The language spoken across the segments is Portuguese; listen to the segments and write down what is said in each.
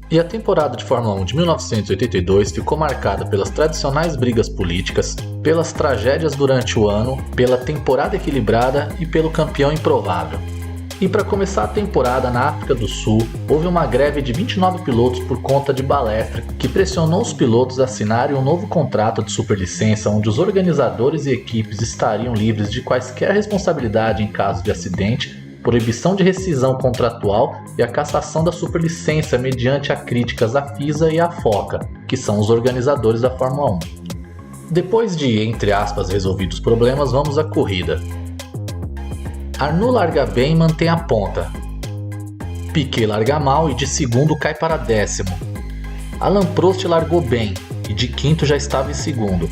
E a temporada de Fórmula 1 de 1982 ficou marcada pelas tradicionais brigas políticas, pelas tragédias durante o ano, pela temporada equilibrada e pelo campeão improvável. E para começar a temporada na África do Sul, houve uma greve de 29 pilotos por conta de balestra, que pressionou os pilotos a assinarem um novo contrato de superlicença onde os organizadores e equipes estariam livres de quaisquer responsabilidade em caso de acidente, proibição de rescisão contratual e a cassação da superlicença mediante a críticas à FISA e à FOCA, que são os organizadores da Fórmula 1. Depois de, entre aspas, resolvidos os problemas, vamos à corrida. Arnoux larga bem e mantém a ponta. Piquet larga mal e de segundo cai para décimo. Alain Prost largou bem e de quinto já estava em segundo.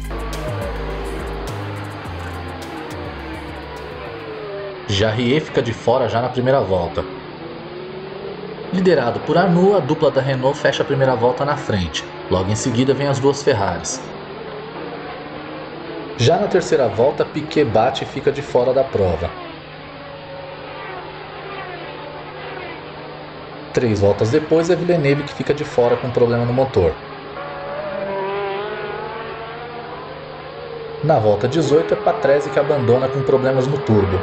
Jarier fica de fora já na primeira volta. Liderado por Arnoux, a dupla da Renault fecha a primeira volta na frente. Logo em seguida vem as duas Ferraris. Já na terceira volta, Piquet bate e fica de fora da prova. 3 voltas depois é Villeneuve que fica de fora com problema no motor. Na volta 18 é Patrese que abandona com problemas no turbo.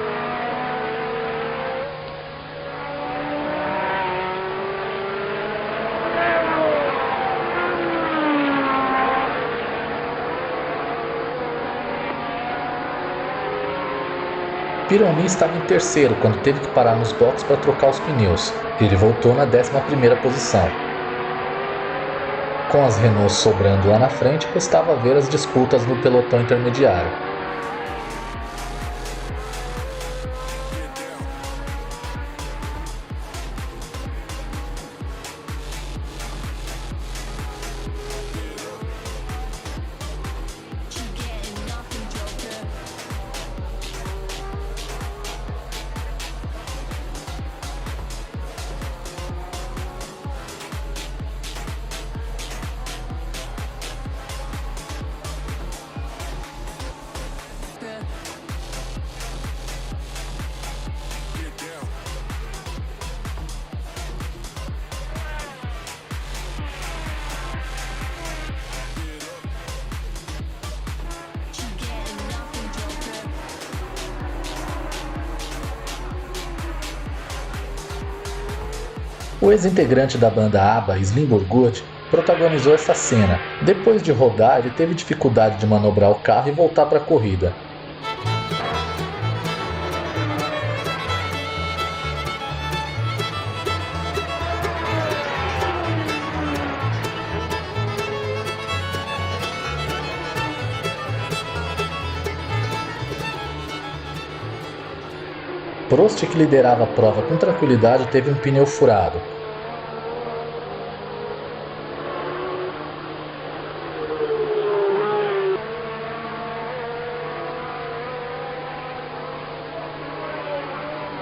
Pironi estava em terceiro quando teve que parar nos boxes para trocar os pneus. Ele voltou na 11ª posição. Com as Renaults sobrando lá na frente, restava ver as disputas no pelotão intermediário. O ex-integrante da banda ABBA, Slim Burgood, protagonizou essa cena. Depois de rodar, ele teve dificuldade de manobrar o carro e voltar para a corrida. Prost, que liderava a prova com tranquilidade, teve um pneu furado.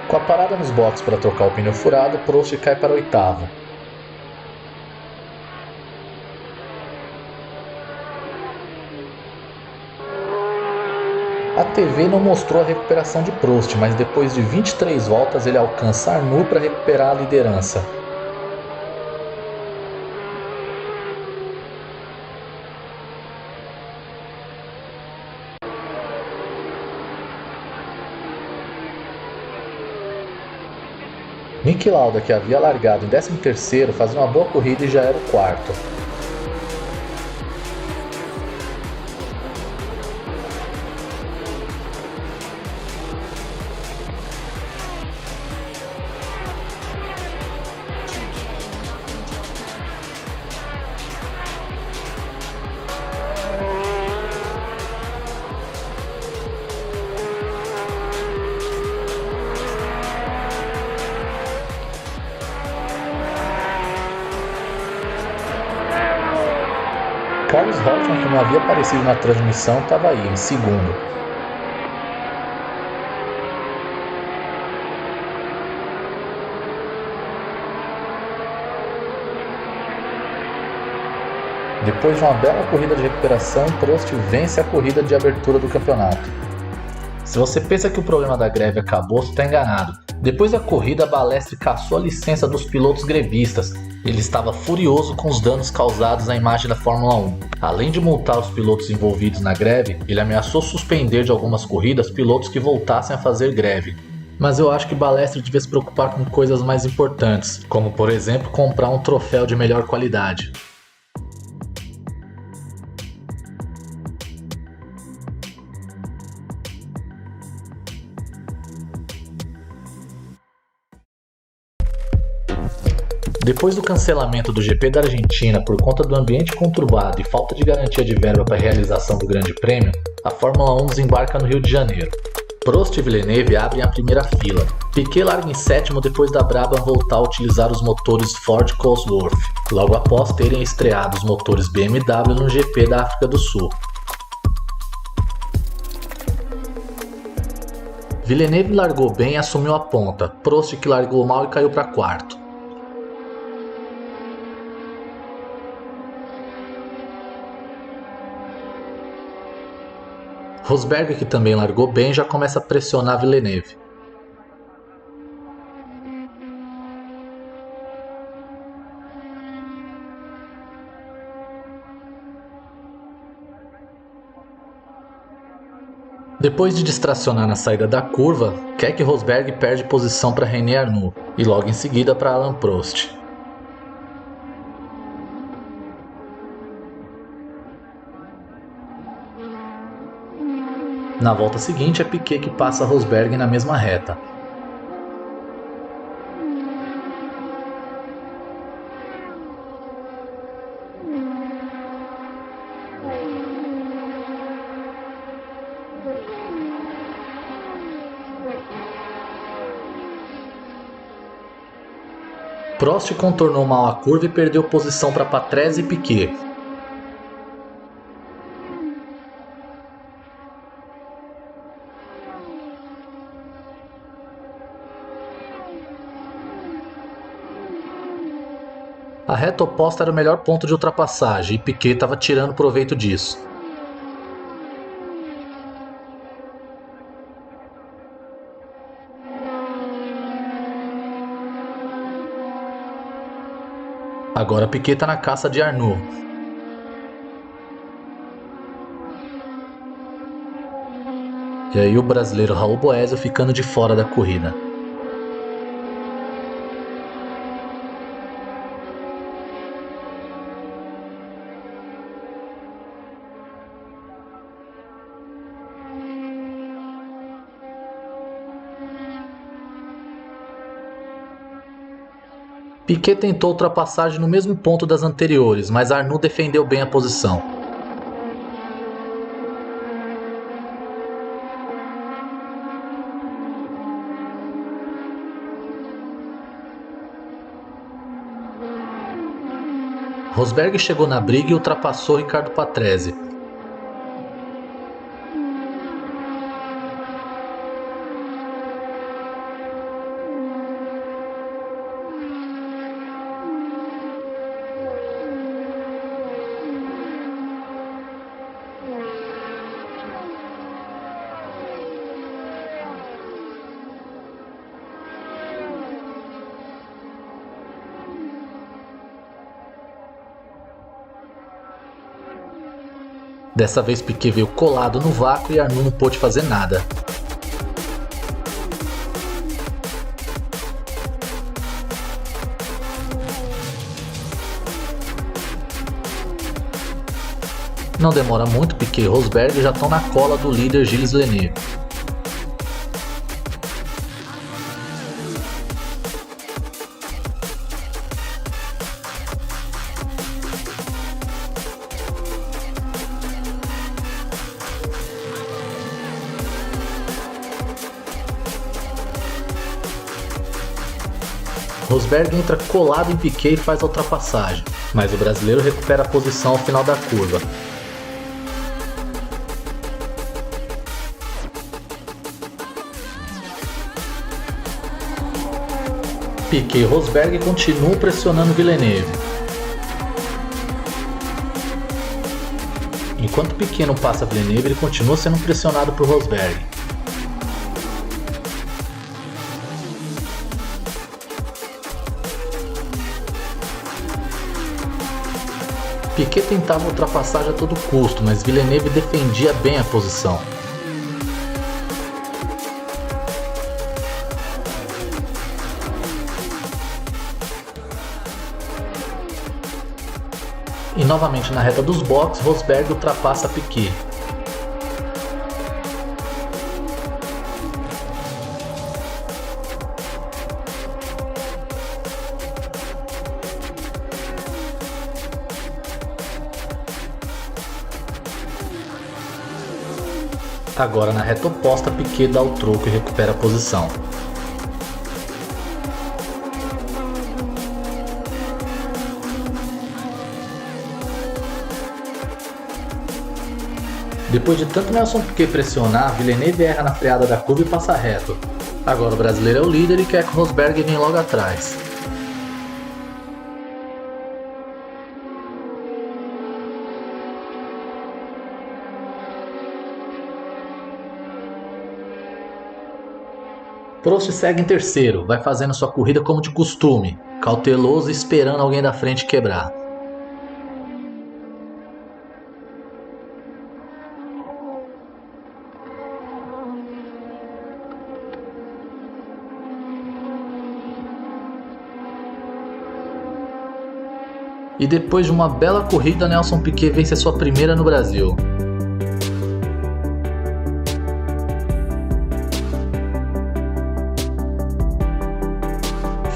Com a parada nos boxes para trocar o pneu furado, Prost cai para oitavo. A TV não mostrou a recuperação de Prost, mas depois de 23 voltas ele alcança Arnoux para recuperar a liderança. Niki Lauda, que havia largado em 13º, fazia uma boa corrida e já era o quarto. Carlos Reutemann, que não havia aparecido na transmissão, estava aí, em segundo. Depois de uma bela corrida de recuperação, Prost vence a corrida de abertura do campeonato. Se você pensa que o problema da greve acabou, você está enganado. Depois da corrida, a Balestre cassou a licença dos pilotos grevistas Ele estava furioso com os danos causados à imagem da Fórmula 1. Além de multar os pilotos envolvidos na greve, ele ameaçou suspender de algumas corridas pilotos que voltassem a fazer greve. Mas eu acho que Balestre devia se preocupar com coisas mais importantes, como por exemplo comprar um troféu de melhor qualidade. Depois do cancelamento do GP da Argentina por conta do ambiente conturbado e falta de garantia de verba para a realização do Grande Prêmio, a Fórmula 1 desembarca no Rio de Janeiro. Prost e Villeneuve abrem a primeira fila. Piquet larga em sétimo depois da Brabham voltar a utilizar os motores Ford Cosworth, logo após terem estreado os motores BMW no GP da África do Sul. Villeneuve largou bem e assumiu a ponta, Prost que largou mal e caiu para quarto. Rosberg, que também largou bem, já começa a pressionar Villeneuve. Depois de distracionar na saída da curva, Keck Rosberg perde posição para René Arnoux e logo em seguida para Alain Prost. Na volta seguinte é Piquet que passa Rosberg na mesma reta. Prost contornou mal a curva e perdeu posição para Patrese e Piquet. A reta oposta era o melhor ponto de ultrapassagem e Piquet estava tirando proveito disso. Agora Piquet está na caça de Arnoux. E aí o brasileiro Raul Boesio ficando de fora da corrida. Piquet tentou ultrapassagem no mesmo ponto das anteriores, mas Arnoux defendeu bem a posição. Rosberg chegou na briga e ultrapassou Riccardo Patrese. Dessa vez Piquet veio colado no vácuo e Arnoux não pôde fazer nada. Não demora muito, Piquet e Rosberg já estão na cola do líder Gilles Villeneuve. Rosberg entra colado em Piquet e faz a ultrapassagem, mas o brasileiro recupera a posição ao final da curva. Piquet e Rosberg continuam pressionando Villeneuve. Enquanto Piquet não passa Villeneuve, ele continua sendo pressionado por Rosberg. Piquet tentava ultrapassagem a todo custo, mas Villeneuve defendia bem a posição. E novamente na reta dos boxes, Rosberg ultrapassa Piquet. Agora na reta oposta, Piquet dá o troco e recupera a posição. Depois de tanto Nelson Piquet pressionar, Villeneuve erra na freada da curva e passa reto. Agora o brasileiro é o líder e quer que o Rosberg venha logo atrás. Prost segue em terceiro, vai fazendo sua corrida como de costume, cauteloso e esperando alguém da frente quebrar. E depois de uma bela corrida, Nelson Piquet vence a sua primeira no Brasil.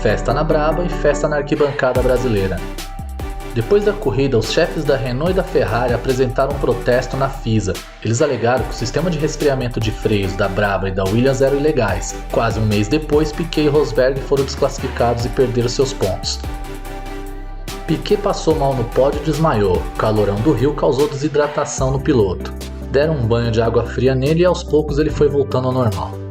Festa na Braba e festa na arquibancada brasileira. Depois da corrida, os chefes da Renault e da Ferrari apresentaram um protesto na FISA. Eles alegaram que o sistema de resfriamento de freios da Braba e da Williams eram ilegais. Quase um mês depois, Piquet e Rosberg foram desclassificados e perderam seus pontos. Piquet passou mal no pódio e desmaiou. O calorão do Rio causou desidratação no piloto. Deram um banho de água fria nele e aos poucos ele foi voltando ao normal.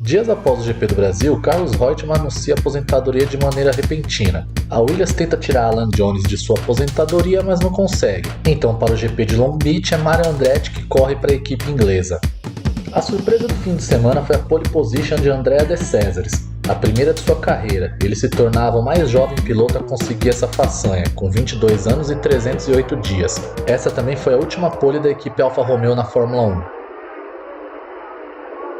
Dias após o GP do Brasil, Carlos Reutemann anuncia a aposentadoria de maneira repentina. A Williams tenta tirar Alan Jones de sua aposentadoria, mas não consegue. Então, para o GP de Long Beach, é Mario Andretti que corre para a equipe inglesa. A surpresa do fim de semana foi a pole position de Andrea De Cesaris, a primeira de sua carreira. Ele se tornava o mais jovem piloto a conseguir essa façanha, com 22 anos e 308 dias. Essa também foi a última pole da equipe Alfa Romeo na Fórmula 1.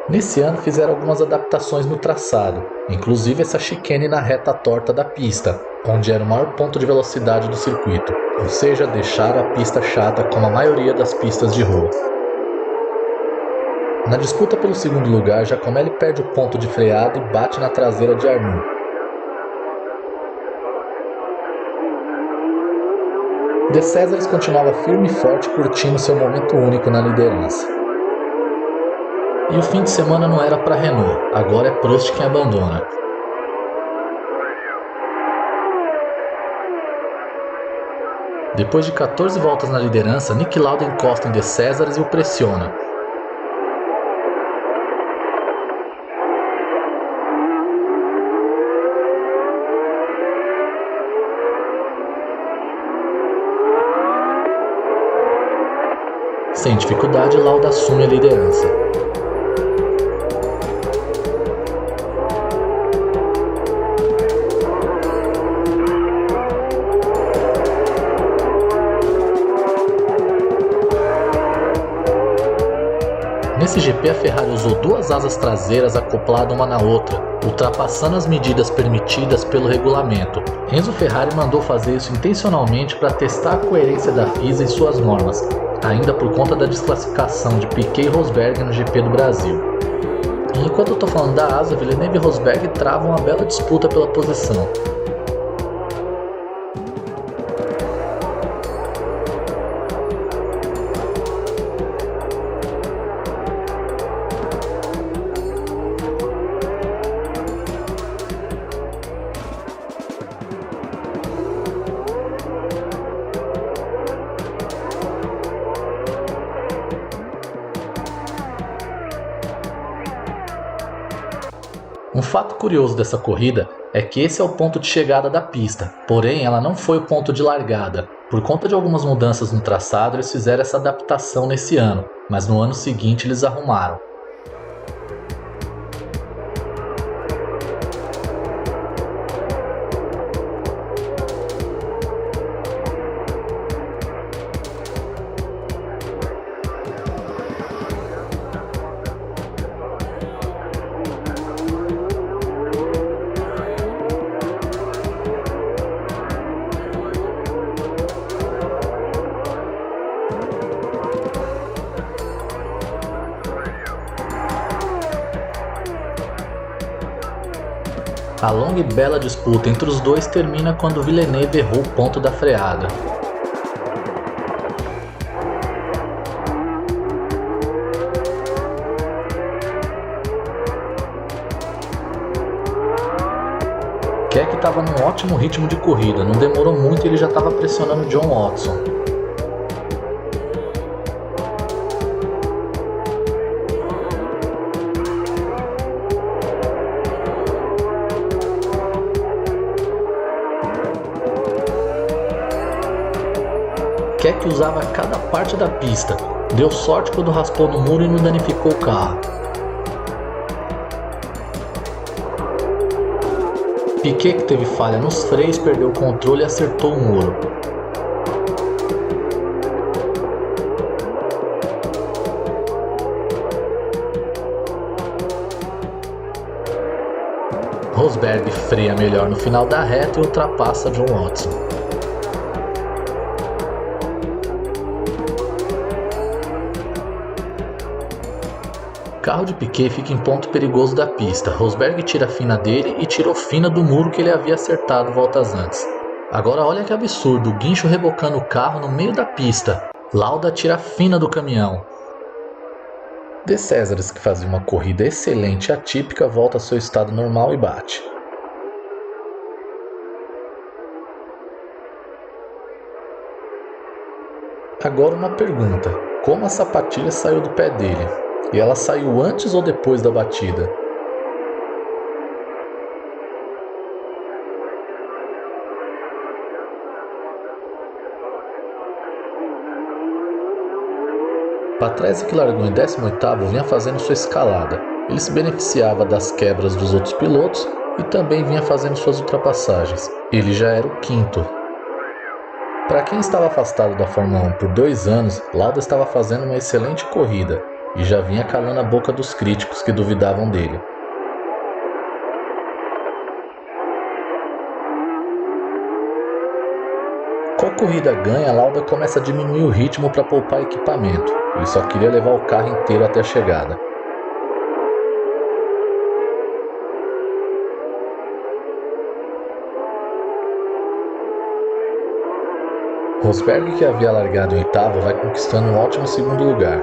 Nesse ano fizeram algumas adaptações no traçado, inclusive essa chicane na reta torta da pista, onde era o maior ponto de velocidade do circuito, ou seja, deixaram a pista chata como a maioria das pistas de rua. Na disputa pelo segundo lugar, Giacomelli perde o ponto de freada e bate na traseira de Arnoux. De Cesaris continuava firme e forte, curtindo seu momento único na liderança. E o fim de semana não era para Renault, agora é Prost quem abandona. Depois de 14 voltas na liderança, Niki Lauda encosta em De Cesaris e o pressiona. Sem dificuldade, Lauda assume a liderança. Nesse GP, a Ferrari usou duas asas traseiras acopladas uma na outra, ultrapassando as medidas permitidas pelo regulamento. Enzo Ferrari mandou fazer isso intencionalmente para testar a coerência da FISA em suas normas, ainda por conta da desclassificação de Piquet e Rosberg no GP do Brasil. E enquanto eu estou falando da asa, Villeneuve e Rosberg travam uma bela disputa pela posição. Um fato curioso dessa corrida é que esse é o ponto de chegada da pista, porém ela não foi o ponto de largada. Por conta de algumas mudanças no traçado, eles fizeram essa adaptação nesse ano, mas no ano seguinte eles arrumaram. A longa e bela disputa entre os dois termina quando Villeneuve errou o ponto da freada. Keck estava num ótimo ritmo de corrida, não demorou muito e ele já estava pressionando John Watson. Keck usava cada parte da pista, deu sorte quando raspou no muro e não danificou o carro. Piquet, que teve falha nos freios, perdeu o controle e acertou o muro. Rosberg freia melhor no final da reta e ultrapassa John Watson. O carro de Piquet fica em ponto perigoso da pista. Rosberg tira a fina dele e tirou fina do muro que ele havia acertado voltas antes. Agora olha que absurdo, o guincho rebocando o carro no meio da pista. Lauda tira a fina do caminhão. De Césares, que fazia uma corrida excelente e atípica, volta ao seu estado normal e bate. Agora uma pergunta, como a sapatilha saiu do pé dele? E ela saiu antes ou depois da batida? Patrese, que largou em 18º, vinha fazendo sua escalada. Ele se beneficiava das quebras dos outros pilotos e também vinha fazendo suas ultrapassagens. Ele já era o quinto. Para quem estava afastado da Fórmula 1 por 2 anos, Lauda estava fazendo uma excelente corrida e já vinha calando a boca dos críticos que duvidavam dele. Com a corrida ganha, Lauda começa a diminuir o ritmo para poupar equipamento. Ele só queria levar o carro inteiro até a chegada. Rosberg, que havia largado em 8º, vai conquistando um ótimo segundo lugar.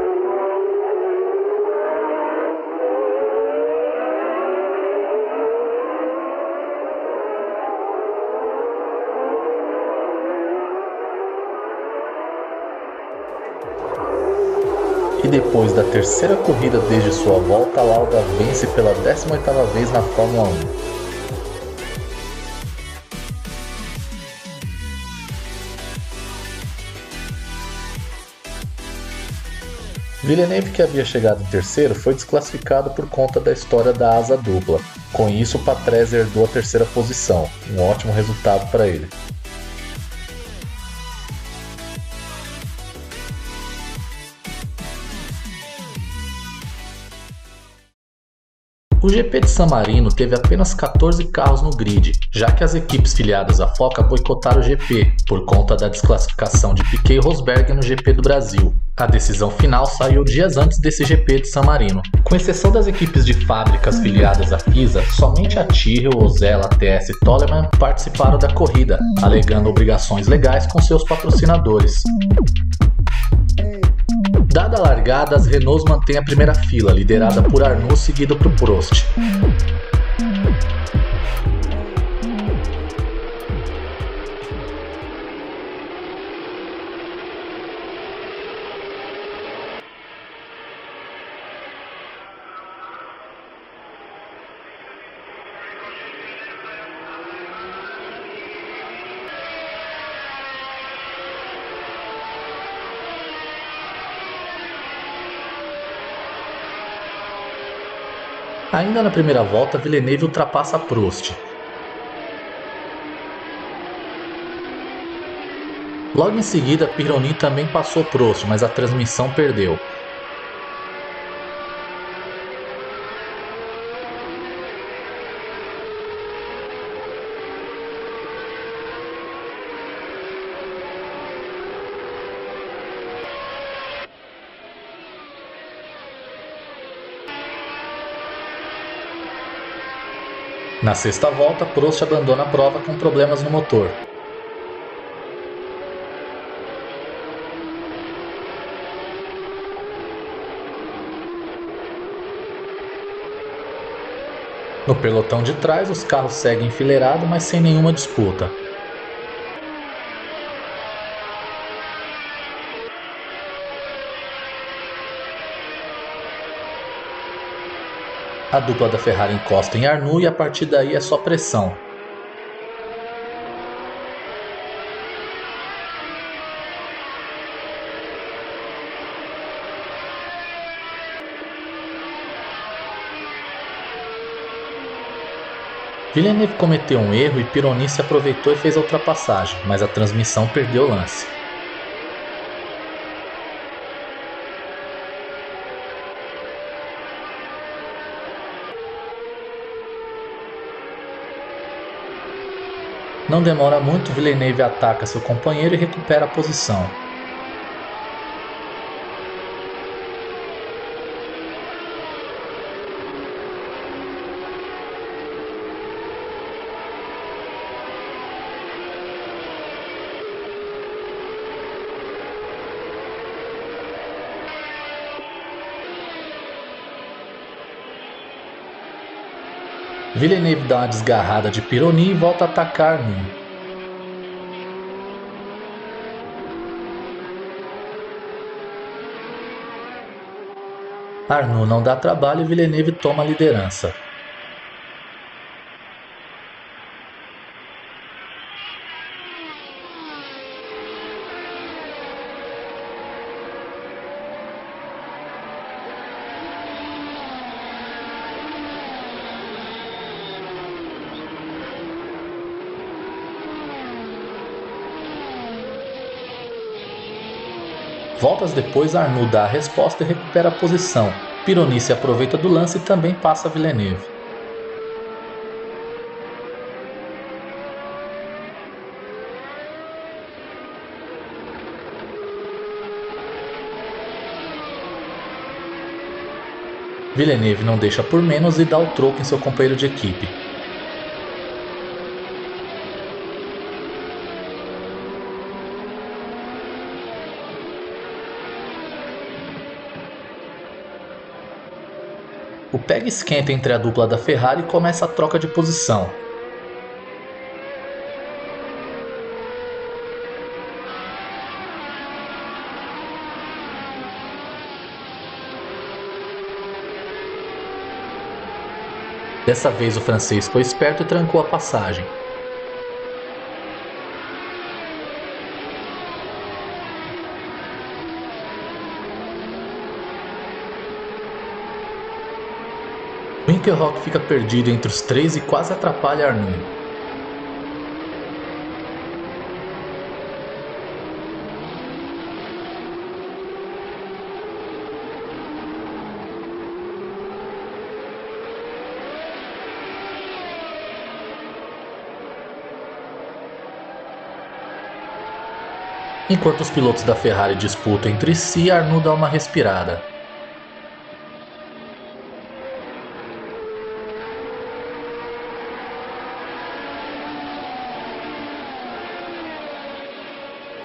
E depois da terceira corrida desde sua volta, Lauda vence pela 18ª vez na Fórmula 1. Villeneuve, que havia chegado em terceiro, foi desclassificado por conta da história da asa dupla. Com isso, Patrese herdou a terceira posição, um ótimo resultado para ele. O GP de San Marino teve apenas 14 carros no grid, já que as equipes filiadas à FOCA boicotaram o GP, por conta da desclassificação de Piquet e Rosberg no GP do Brasil. A decisão final saiu dias antes desse GP de San Marino. Com exceção das equipes de fábricas filiadas à FISA, somente a Tyrrell, Osella, TS e Toleman participaram da corrida, alegando obrigações legais com seus patrocinadores. Dada a largada, as Renaults mantêm a primeira fila, liderada por Arnoux, seguido por Prost. Ainda na primeira volta, Villeneuve ultrapassa Prost. Logo em seguida, Pironi também passou Prost, mas a transmissão perdeu. Na sexta volta, Prost abandona a prova com problemas no motor. No pelotão de trás, os carros seguem enfileirados, mas sem nenhuma disputa. A dupla da Ferrari encosta em Arnoux e a partir daí é só pressão. Villeneuve cometeu um erro e Pironi se aproveitou e fez a ultrapassagem, mas a transmissão perdeu o lance. Não demora muito, Villeneuve ataca seu companheiro e recupera a posição. Villeneuve dá uma desgarrada de Pironi e volta a atacar Arnoux. Arnoux não dá trabalho e Villeneuve toma a liderança. Voltas depois, Arnoux dá a resposta e recupera a posição. Pironi se aproveita do lance e também passa Villeneuve. Villeneuve não deixa por menos e dá o troco em seu companheiro de equipe. O pega esquenta entre a dupla da Ferrari e começa a troca de posição. Dessa vez o francês foi esperto e trancou a passagem. Winkelhock fica perdido entre os três e quase atrapalha Arnoux. Enquanto os pilotos da Ferrari disputam entre si, Arnoux dá uma respirada.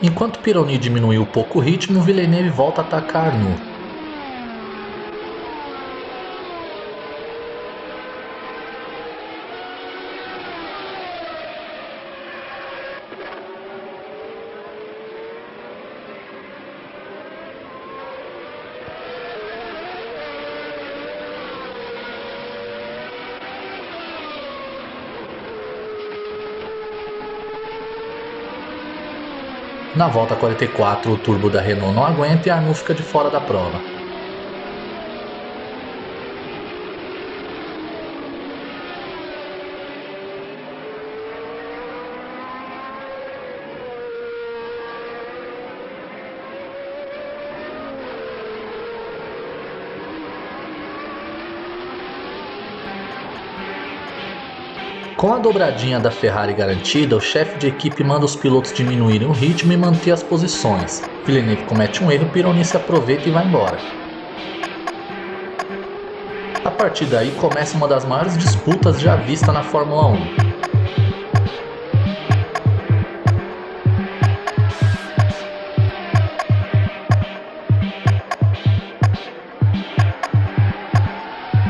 Enquanto Pironi diminuiu um pouco o ritmo, Villeneuve volta a atacar Arnoux. Na volta 44, o turbo da Renault não aguenta e Arnoux fica de fora da prova. Com a dobradinha da Ferrari garantida, o chefe de equipe manda os pilotos diminuírem o ritmo e manter as posições. Villeneuve comete um erro, Pironi se aproveita e vai embora. A partir daí começa uma das maiores disputas já vistas na Fórmula 1.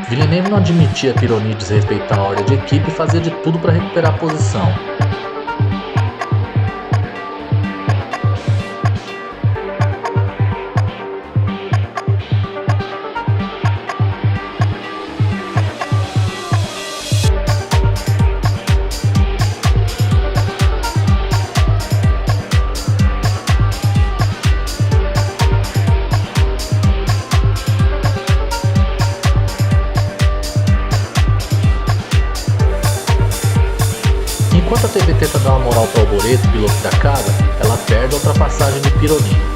Villeneuve não admitia Pironi desrespeitar a ordem de equipe e fazia de tudo para recuperar a posição. Enquanto a TV tenta dar uma moral para o Alboreto, piloto da casa, ela perde a ultrapassagem de Pironi.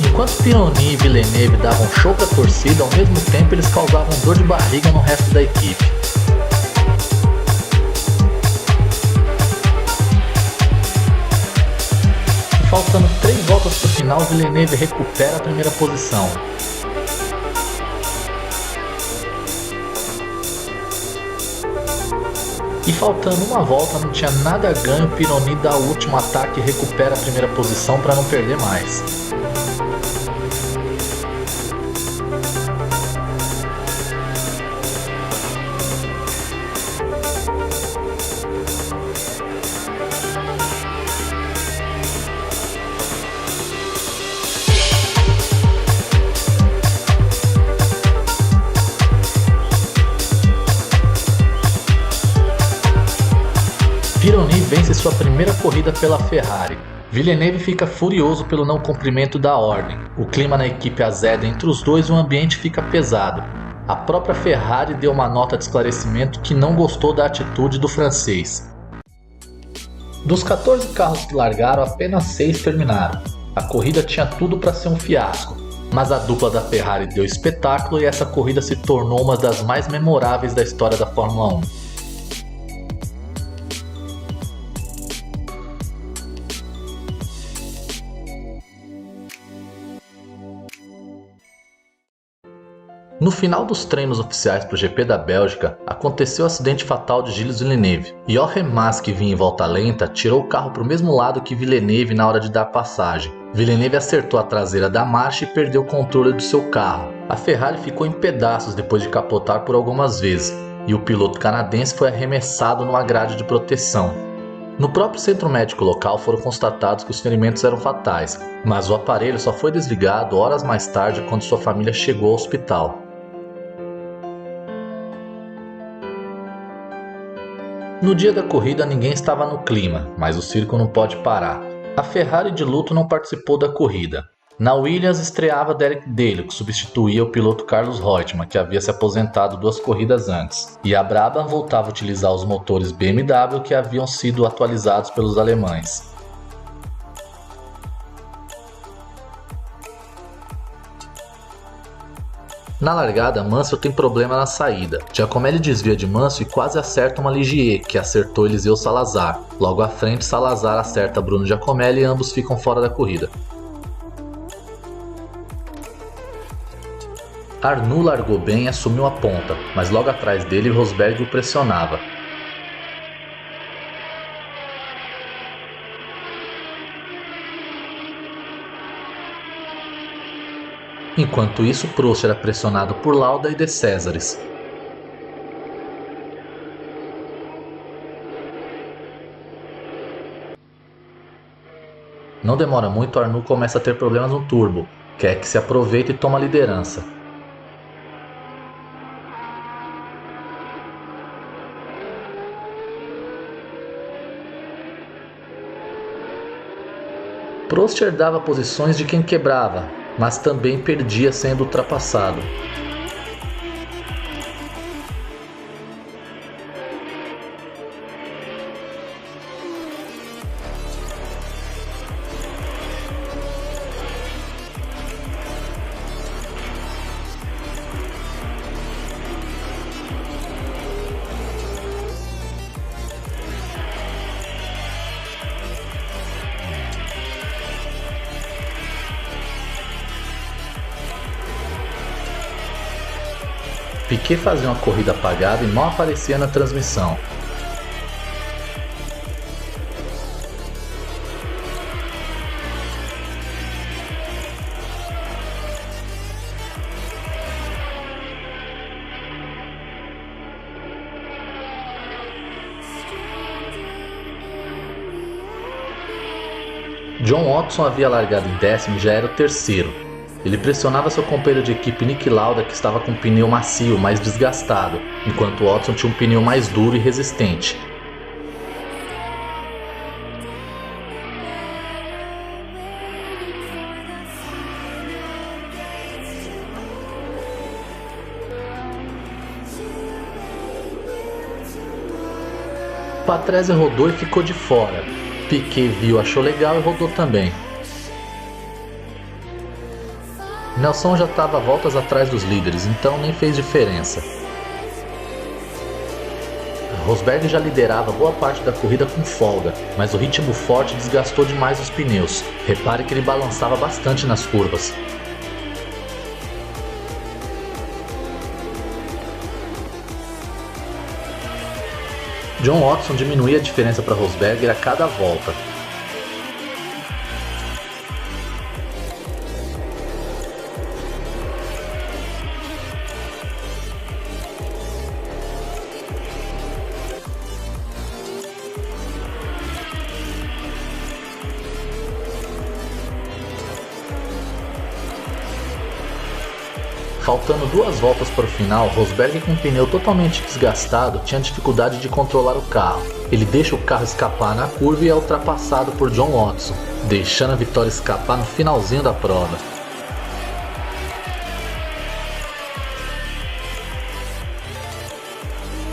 Enquanto Pironi e Villeneuve davam show pra torcida, ao mesmo tempo eles causavam dor de barriga no resto da equipe. E faltando 3 voltas pro final, Villeneuve recupera a primeira posição. E faltando uma volta, não tinha nada ganho, Pironi dá o último ataque e recupera a primeira posição para não perder mais. Pironi vence sua primeira corrida pela Ferrari. Villeneuve fica furioso pelo não cumprimento da ordem. O clima na equipe azeda entre os dois e o ambiente fica pesado. A própria Ferrari deu uma nota de esclarecimento que não gostou da atitude do francês. Dos 14 carros que largaram, apenas 6 terminaram. A corrida tinha tudo para ser um fiasco, mas a dupla da Ferrari deu espetáculo e essa corrida se tornou uma das mais memoráveis da história da Fórmula 1. No final dos treinos oficiais para o GP da Bélgica, aconteceu o acidente fatal de Gilles Villeneuve. Jochen Mass, que vinha em volta lenta, tirou o carro para o mesmo lado que Villeneuve na hora de dar passagem. Villeneuve acertou a traseira da marcha e perdeu o controle do seu carro. A Ferrari ficou em pedaços depois de capotar por algumas vezes, e o piloto canadense foi arremessado numa grade de proteção. No próprio centro médico local foram constatados que os ferimentos eram fatais, mas o aparelho só foi desligado horas mais tarde quando sua família chegou ao hospital. No dia da corrida ninguém estava no clima, mas o circo não pode parar. A Ferrari de luto não participou da corrida. Na Williams estreava Derek Daly, que substituía o piloto Carlos Reutemann, que havia se aposentado 2 corridas antes. E a Brabham voltava a utilizar os motores BMW que haviam sido atualizados pelos alemães. Na largada, Mansell tem problema na saída. Giacomelli desvia de Mansell e quase acerta uma Ligier, que acertou Eliseu Salazar. Logo à frente, Salazar acerta Bruno Giacomelli e ambos ficam fora da corrida. Arnoux largou bem e assumiu a ponta, mas logo atrás dele Rosberg o pressionava. Enquanto isso, Prost era pressionado por Lauda e De Cesaris. Não demora muito, Arnoux começa a ter problemas no turbo, quer que se aproveita e toma a liderança. Prost herdava posições de quem quebrava, mas também perdia sendo ultrapassado. Piquet fazia uma corrida apagada e mal aparecia na transmissão. John Watson havia largado em décimo e já era o terceiro. Ele pressionava seu companheiro de equipe Niki Lauda, que estava com um pneu macio, mais desgastado, enquanto Watson tinha um pneu mais duro e resistente. Patrese rodou e ficou de fora. Piquet viu, achou legal e rodou também. Nelson já estava voltas atrás dos líderes, então nem fez diferença. Rosberg já liderava boa parte da corrida com folga, mas o ritmo forte desgastou demais os pneus. Repare que ele balançava bastante nas curvas. John Watson diminuía a diferença para Rosberg a cada volta. Faltando 2 voltas para o final, Rosberg, com o pneu totalmente desgastado, tinha dificuldade de controlar o carro. Ele deixa o carro escapar na curva e é ultrapassado por John Watson, deixando a vitória escapar no finalzinho da prova.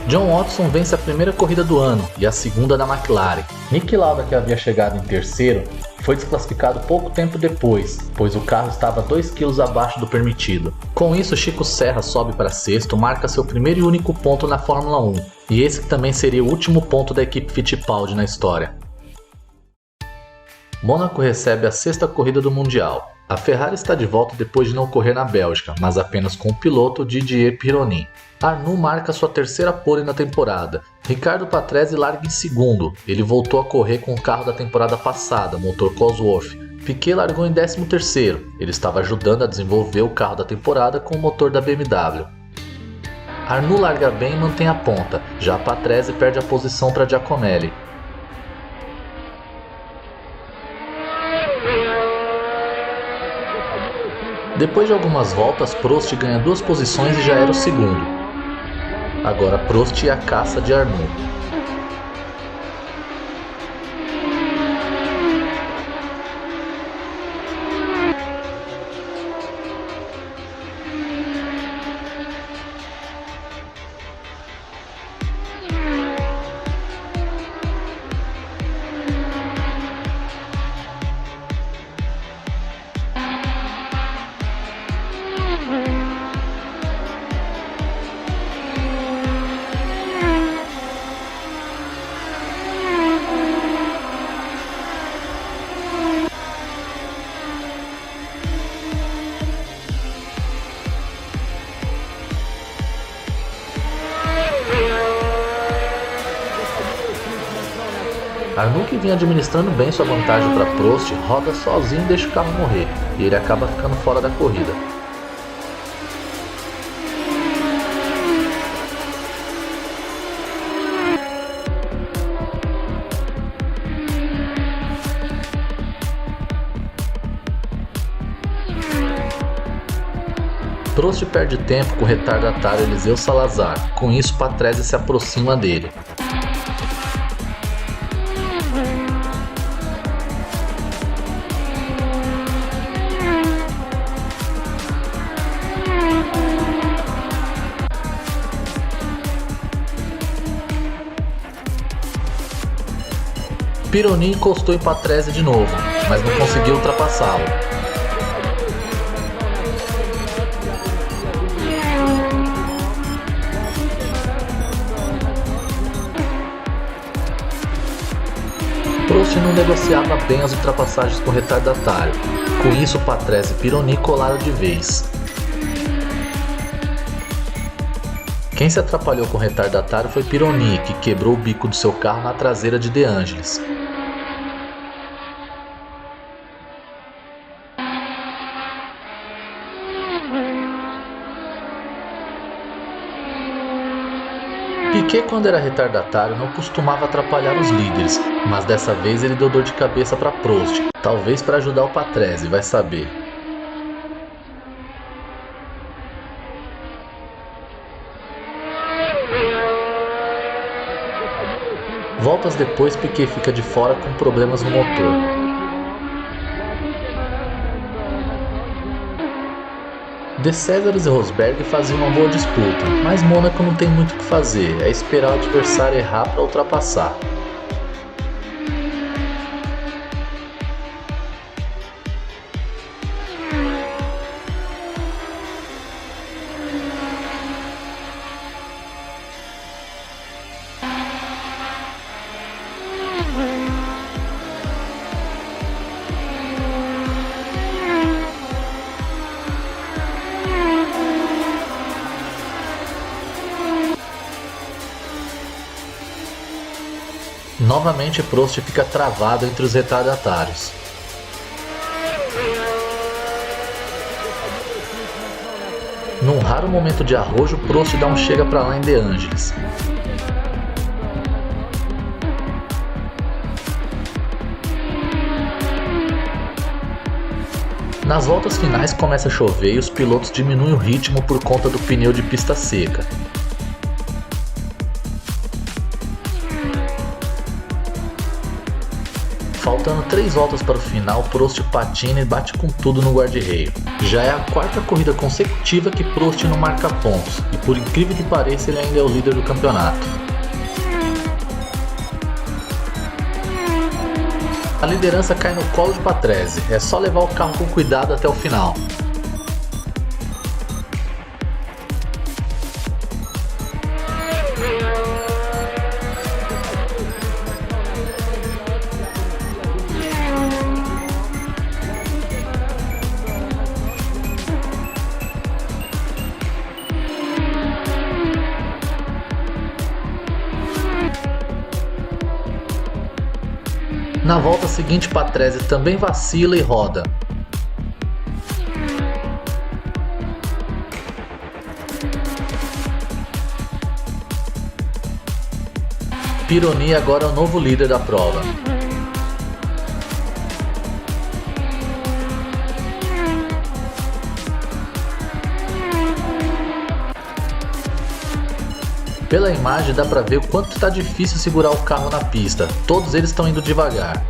John Watson vence a primeira corrida do ano e a segunda da McLaren. Niki Lauda, que havia chegado em terceiro, foi desclassificado pouco tempo depois, pois o carro estava 2 kg abaixo do permitido. Com isso, Chico Serra sobe para sexto, marca seu primeiro e único ponto na Fórmula 1, e esse também seria o último ponto da equipe Fittipaldi na história. Mônaco recebe a 6ª corrida do Mundial. A Ferrari está de volta depois de não correr na Bélgica, mas apenas com o piloto Didier Pironi. Arnoux marca sua 3ª pole na temporada. Riccardo Patrese larga em segundo. Ele voltou a correr com o carro da temporada passada, motor Cosworth. Piquet largou em 13º. Ele estava ajudando a desenvolver o carro da temporada com o motor da BMW. Arnoux larga bem e mantém a ponta. Já Patrese perde a posição para Giacomelli. Depois de algumas voltas, Prost ganha 2 posições e já era o segundo. Agora Prost e a caça de Arnoux. Arnoux, que vinha administrando bem sua vantagem para Prost, roda sozinho e deixa o carro morrer, e ele acaba ficando fora da corrida. Prost perde tempo com o retardatário Eliseu Salazar, com isso Patrese se aproxima dele. Pironi encostou em Patrese de novo, mas não conseguiu ultrapassá-lo. Prost não negociava bem as ultrapassagens com o retardatário, com isso Patrese e Pironi colaram de vez. Quem se atrapalhou com o retardatário foi Pironi, que quebrou o bico do seu carro na traseira de De Angelis. Piquet, quando era retardatário, não costumava atrapalhar os líderes, mas dessa vez ele deu dor de cabeça para Prost, talvez para ajudar o Patrese, vai saber. Voltas depois, Piquet fica de fora com problemas no motor. De Cesares e Rosberg faziam uma boa disputa, mas Mônaco não tem muito o que fazer, é esperar o adversário errar para ultrapassar. Novamente Prost fica travado entre os retardatários. Num raro momento de arrojo, Prost dá um chega pra lá em De Angelis. Nas voltas finais começa a chover e os pilotos diminuem o ritmo por conta do pneu de pista seca. Faltando 3 voltas para o final, Prost patina e bate com tudo no guarda-reio. Já é a quarta corrida consecutiva que Prost não marca pontos, e por incrível que pareça ele ainda é o líder do campeonato. A liderança cai no colo de Patrese, é só levar o carro com cuidado até o final. Na volta seguinte, Patrese também vacila e roda. Pironi agora é o novo líder da prova. Pela imagem dá pra ver o quanto está difícil segurar o carro na pista, todos eles estão indo devagar.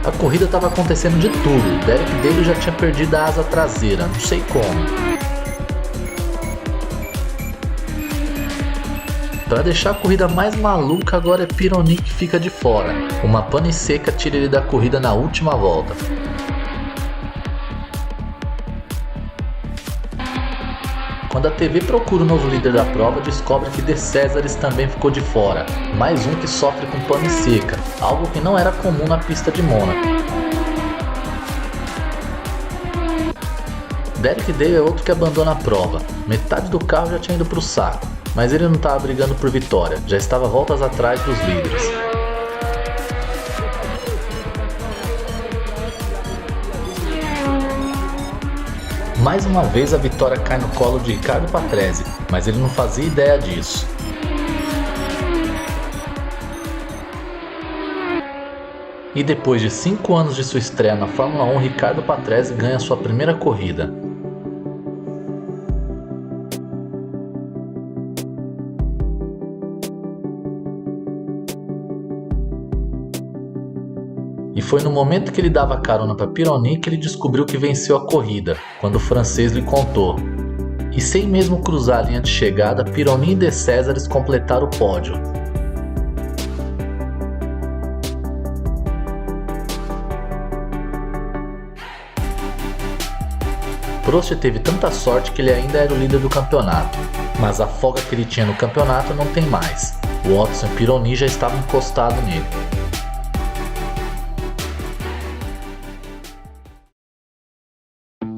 A corrida estava acontecendo de tudo, Derek Daly já tinha perdido a asa traseira, não sei como. Para deixar a corrida mais maluca, agora é Pironi que fica de fora. Uma pane seca tira ele da corrida na última volta. Quando a TV procura o novo líder da prova, descobre que De Cesares também ficou de fora. Mais um que sofre com pane seca, algo que não era comum na pista de Mônaco. Derek Daly é outro que abandona a prova. Metade do carro já tinha ido para o saco. Mas ele não estava brigando por vitória, já estava voltas atrás dos líderes. Mais uma vez a vitória cai no colo de Riccardo Patrese, mas ele não fazia ideia disso. E depois de 5 anos de sua estreia na Fórmula 1, Riccardo Patrese ganha sua primeira corrida. E foi no momento que ele dava carona para Pironi que ele descobriu que venceu a corrida, quando o francês lhe contou. E sem mesmo cruzar a linha de chegada, Pironi e De Cesaris completaram o pódio. Prost teve tanta sorte que ele ainda era o líder do campeonato, mas a folga que ele tinha no campeonato não tem mais. O Watson e Pironi já estavam encostados nele.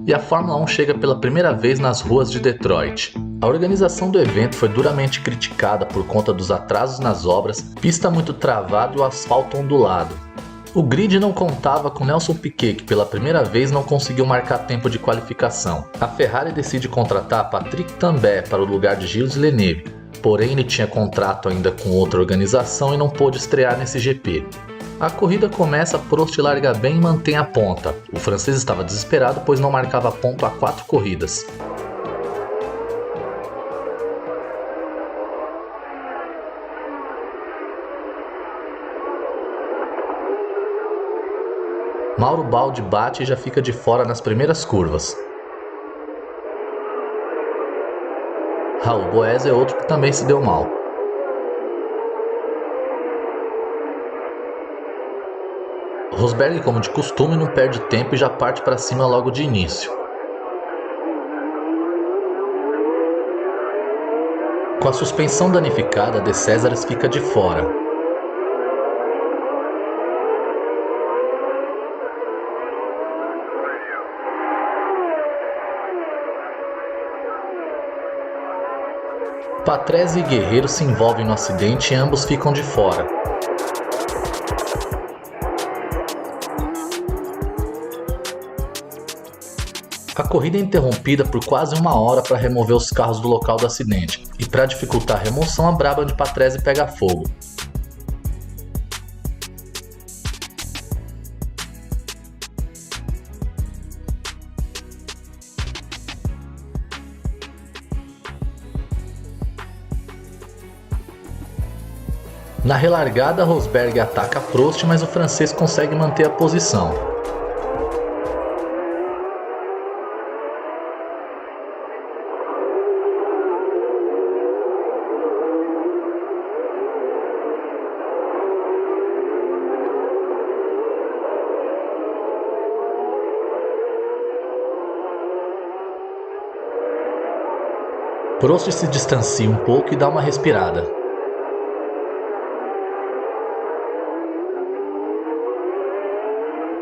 E a Fórmula 1 chega pela primeira vez nas ruas de Detroit. A organização do evento foi duramente criticada por conta dos atrasos nas obras, pista muito travada e o asfalto ondulado. O grid não contava com Nelson Piquet, que pela primeira vez não conseguiu marcar tempo de qualificação. A Ferrari decide contratar Patrick Tambay para o lugar de Gilles Villeneuve, porém ele tinha contrato ainda com outra organização e não pôde estrear nesse GP. A corrida começa, Prost larga bem e mantém a ponta. O francês estava desesperado, pois não marcava ponto há 4 corridas. Mauro Baldi bate e já fica de fora nas primeiras curvas. Raul Boès é outro que também se deu mal. Rosberg, como de costume, não perde tempo e já parte para cima logo de início. Com a suspensão danificada, De Cesaris fica de fora. Patrese e Guerreiro se envolvem no acidente e ambos ficam de fora. A corrida é interrompida por quase 1 hora para remover os carros do local do acidente, e para dificultar a remoção, a Brabham de Patrese pega fogo. Na relargada, Rosberg ataca Prost, mas o francês consegue manter a posição. Prost se distancia um pouco e dá uma respirada.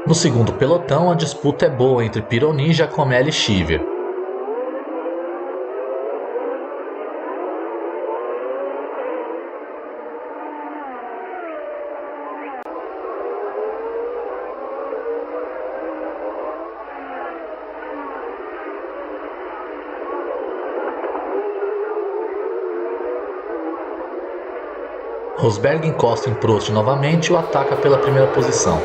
No segundo pelotão, a disputa é boa entre Pironi, Giacomelli e Cheever. Rosberg encosta em Prost novamente e o ataca pela primeira posição.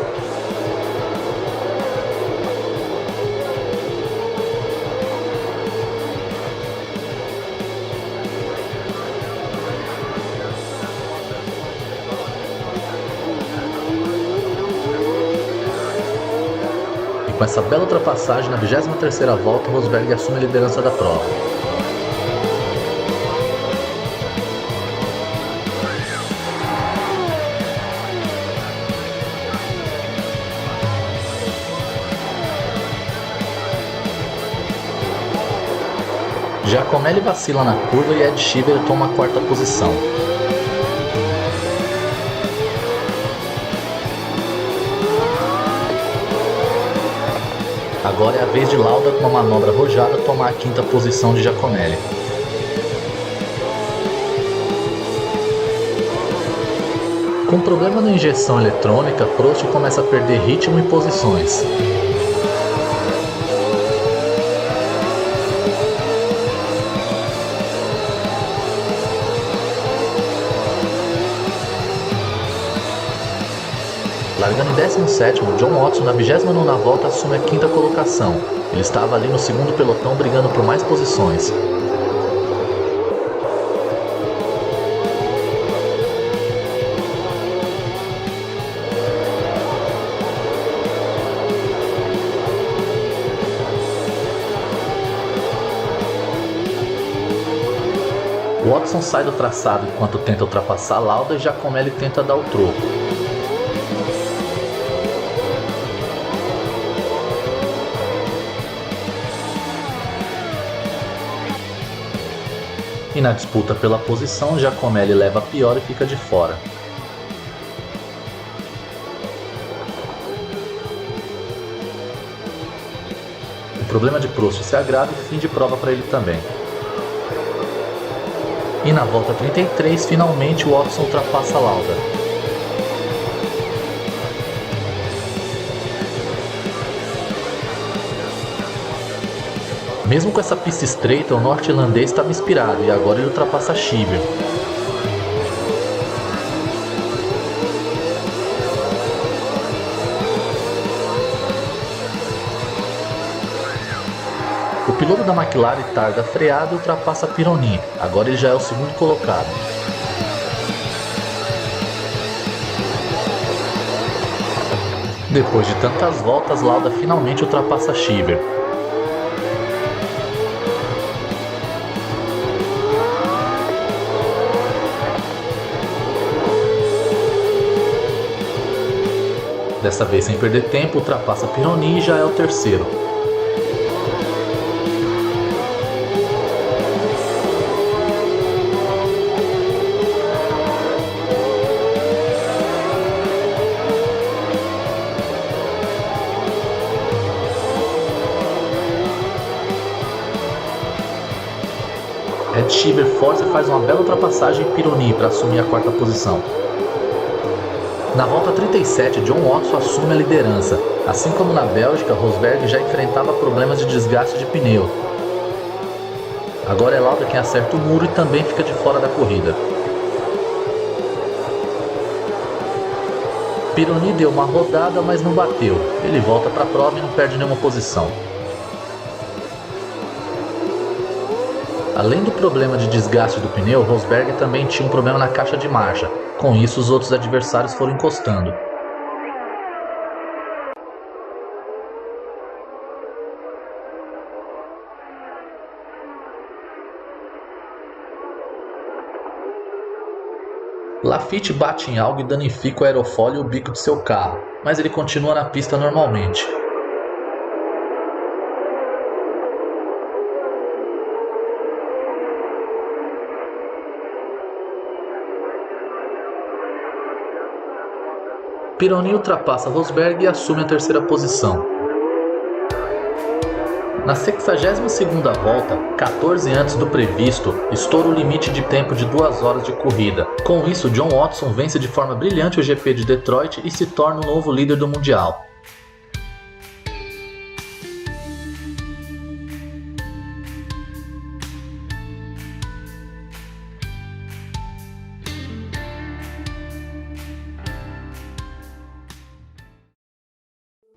E com essa bela ultrapassagem, na 23ª volta, Rosberg assume a liderança da prova. Giacomelli vacila na curva e Ed Cheever toma a 4ª posição. Agora é a vez de Lauda, com uma manobra arrojada, tomar a 5ª posição de Giacomelli. Com problema na injeção eletrônica, Prost começa a perder ritmo e posições. Largando em 17º, John Watson na 29ª volta assume a 5ª colocação. Ele estava ali no segundo pelotão brigando por mais posições. Watson sai do traçado enquanto tenta ultrapassar Lauda e Giacomelli tenta dar o troco. E na disputa pela posição, Giacomelli leva a pior e fica de fora. O problema de Prost se agrava e fim de prova para ele também. E na volta 33, finalmente Watson ultrapassa Lauda. Mesmo com essa pista estreita, o norte-irlandês estava inspirado e agora ele ultrapassa Cheever. O piloto da McLaren tarda a freada e ultrapassa Pironi. Agora ele já é o segundo colocado. Depois de tantas voltas, Lauda finalmente ultrapassa Cheever. Dessa vez sem perder tempo, ultrapassa Pironi e já é o terceiro. Ed Cheever força e faz uma bela ultrapassagem em Pironi para assumir a 4ª posição. Na volta 37, John Watson assume a liderança. Assim como na Bélgica, Rosberg já enfrentava problemas de desgaste de pneu. Agora é Lauda quem acerta o muro e também fica de fora da corrida. Pironi deu uma rodada, mas não bateu. Ele volta para a prova e não perde nenhuma posição. Além do problema de desgaste do pneu, Rosberg também tinha um problema na caixa de marcha. Com isso, os outros adversários foram encostando. Laffite bate em algo e danifica o aerofólio e o bico de seu carro, mas ele continua na pista normalmente. Pironi ultrapassa Rosberg e assume a 3ª posição. Na 62ª volta, 14 antes do previsto, estoura o limite de tempo de 2 horas de corrida. Com isso, John Watson vence de forma brilhante o GP de Detroit e se torna o novo líder do Mundial.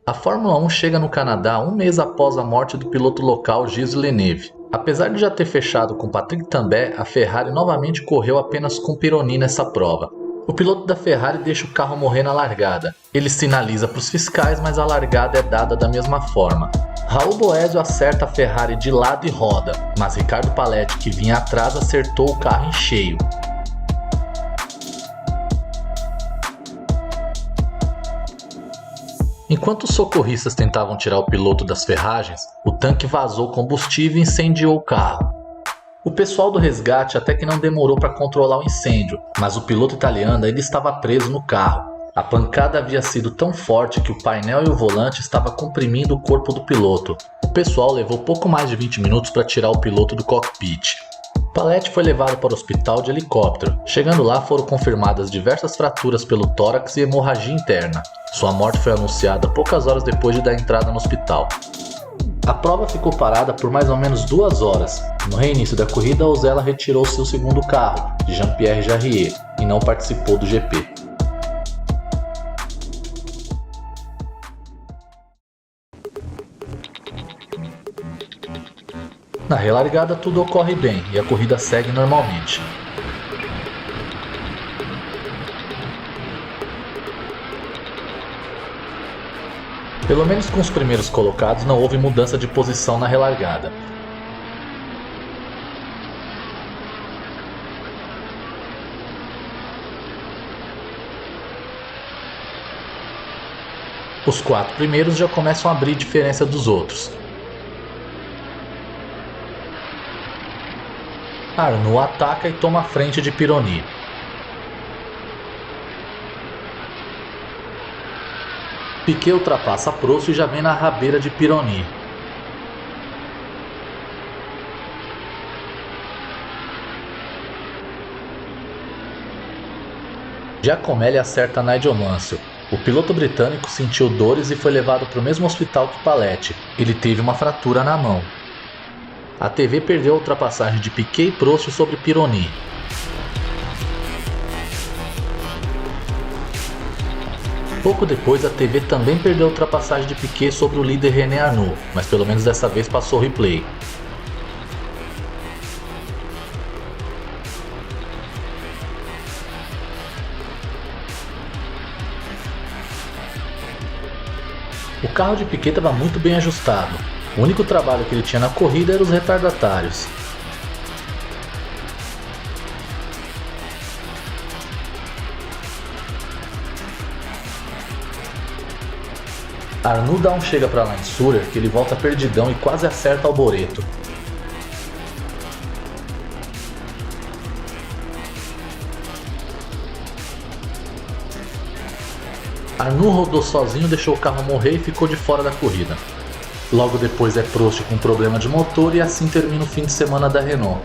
A Fórmula 1 chega no Canadá um mês após a morte do piloto local Gilles Villeneuve. Apesar de já ter fechado com Patrick Tambay, a Ferrari novamente correu apenas com Pironi nessa prova. O piloto da Ferrari deixa o carro morrer na largada. Ele sinaliza para os fiscais, mas a largada é dada da mesma forma. Raul Boesio acerta a Ferrari de lado e roda, mas Ricardo Paletti, que vinha atrás, acertou o carro em cheio. Enquanto os socorristas tentavam tirar o piloto das ferragens, o tanque vazou combustível e incendiou o carro. O pessoal do resgate até que não demorou para controlar o incêndio, mas o piloto italiano ainda estava preso no carro. A pancada havia sido tão forte que o painel e o volante estavam comprimindo o corpo do piloto. O pessoal levou pouco mais de 20 minutos para tirar o piloto do cockpit. Paletti foi levado para o hospital de helicóptero. Chegando lá, foram confirmadas diversas fraturas pelo tórax e hemorragia interna. Sua morte foi anunciada poucas horas depois de dar entrada no hospital. A prova ficou parada por mais ou menos 2 horas. No reinício da corrida, Osella retirou seu segundo carro, de Jean-Pierre Jarier, e não participou do GP. Na relargada tudo ocorre bem e a corrida segue normalmente. Pelo menos com os primeiros colocados não houve mudança de posição na relargada. Os 4 primeiros já começam a abrir diferença dos outros. Arnoux ataca e toma a frente de Pironi. Piquet ultrapassa Prost e já vem na rabeira de Pironi. Giacomelli acerta Nigel Mansell. O piloto britânico sentiu dores e foi levado para o mesmo hospital que Palette. Ele teve uma fratura na mão. A TV perdeu a ultrapassagem de Piquet e Prost sobre Pironi. Pouco depois, a TV também perdeu a ultrapassagem de Piquet sobre o líder René Arnoux, mas pelo menos dessa vez passou o replay. O carro de Piquet estava muito bem ajustado. O único trabalho que ele tinha na corrida era os retardatários. Arnoux dá um chega para Lansurer que ele volta perdidão e quase acerta Alboreto. Arnoux rodou sozinho, deixou o carro morrer e ficou de fora da corrida. Logo depois é Prost com problema de motor e assim termina o fim de semana da Renault.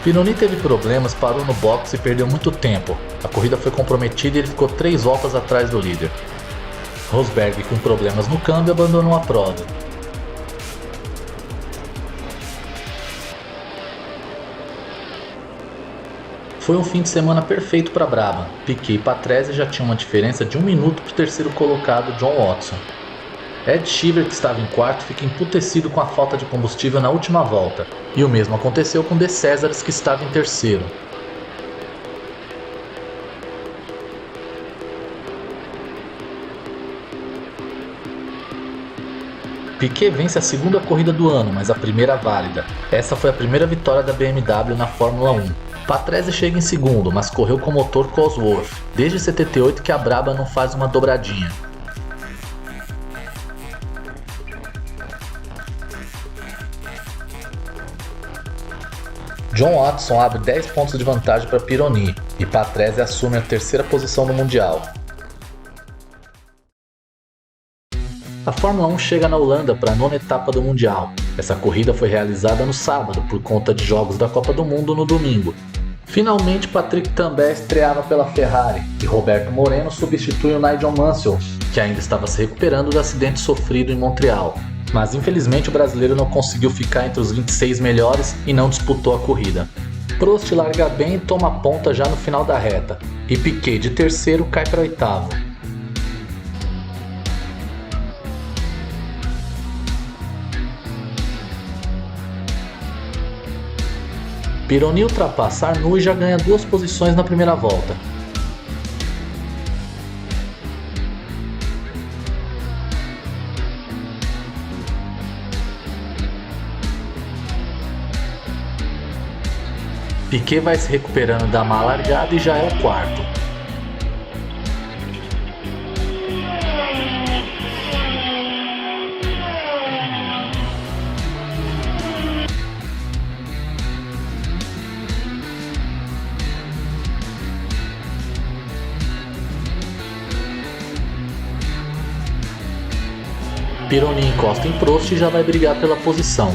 Pironi teve problemas, parou no box e perdeu muito tempo. A corrida foi comprometida e ele ficou 3 voltas atrás do líder. Rosberg, com problemas no câmbio, abandonou a prova. Foi um fim de semana perfeito para Brabham. Piquet e Patrese já tinham uma diferença de 1 minuto para o terceiro colocado, John Watson. Ed Sheever, que estava em quarto, fica emputecido com a falta de combustível na última volta. E o mesmo aconteceu com De Cesaris, que estava em terceiro. Piquet vence a segunda corrida do ano, mas a primeira válida. Essa foi a primeira vitória da BMW na Fórmula 1. Patrese chega em segundo, mas correu com o motor Cosworth. Desde 78 que a Brabham não faz uma dobradinha. John Watson abre 10 pontos de vantagem para Pironi e Patrese assume a terceira posição no Mundial. A Fórmula 1 chega na Holanda para a 9ª etapa do Mundial. Essa corrida foi realizada no sábado por conta de jogos da Copa do Mundo no domingo. Finalmente, Patrick Tambay estreava pela Ferrari e Roberto Moreno substitui o Nigel Mansell, que ainda estava se recuperando do acidente sofrido em Montreal. Mas infelizmente o brasileiro não conseguiu ficar entre os 26 melhores e não disputou a corrida. Prost larga bem e toma a ponta já no final da reta, e Piquet de terceiro cai para oitavo. Pironi ultrapassa Arnoux e já ganha 2 posições na primeira volta. Piquet vai se recuperando da má largada e já é o quarto. Pironi encosta em Prost e já vai brigar pela posição.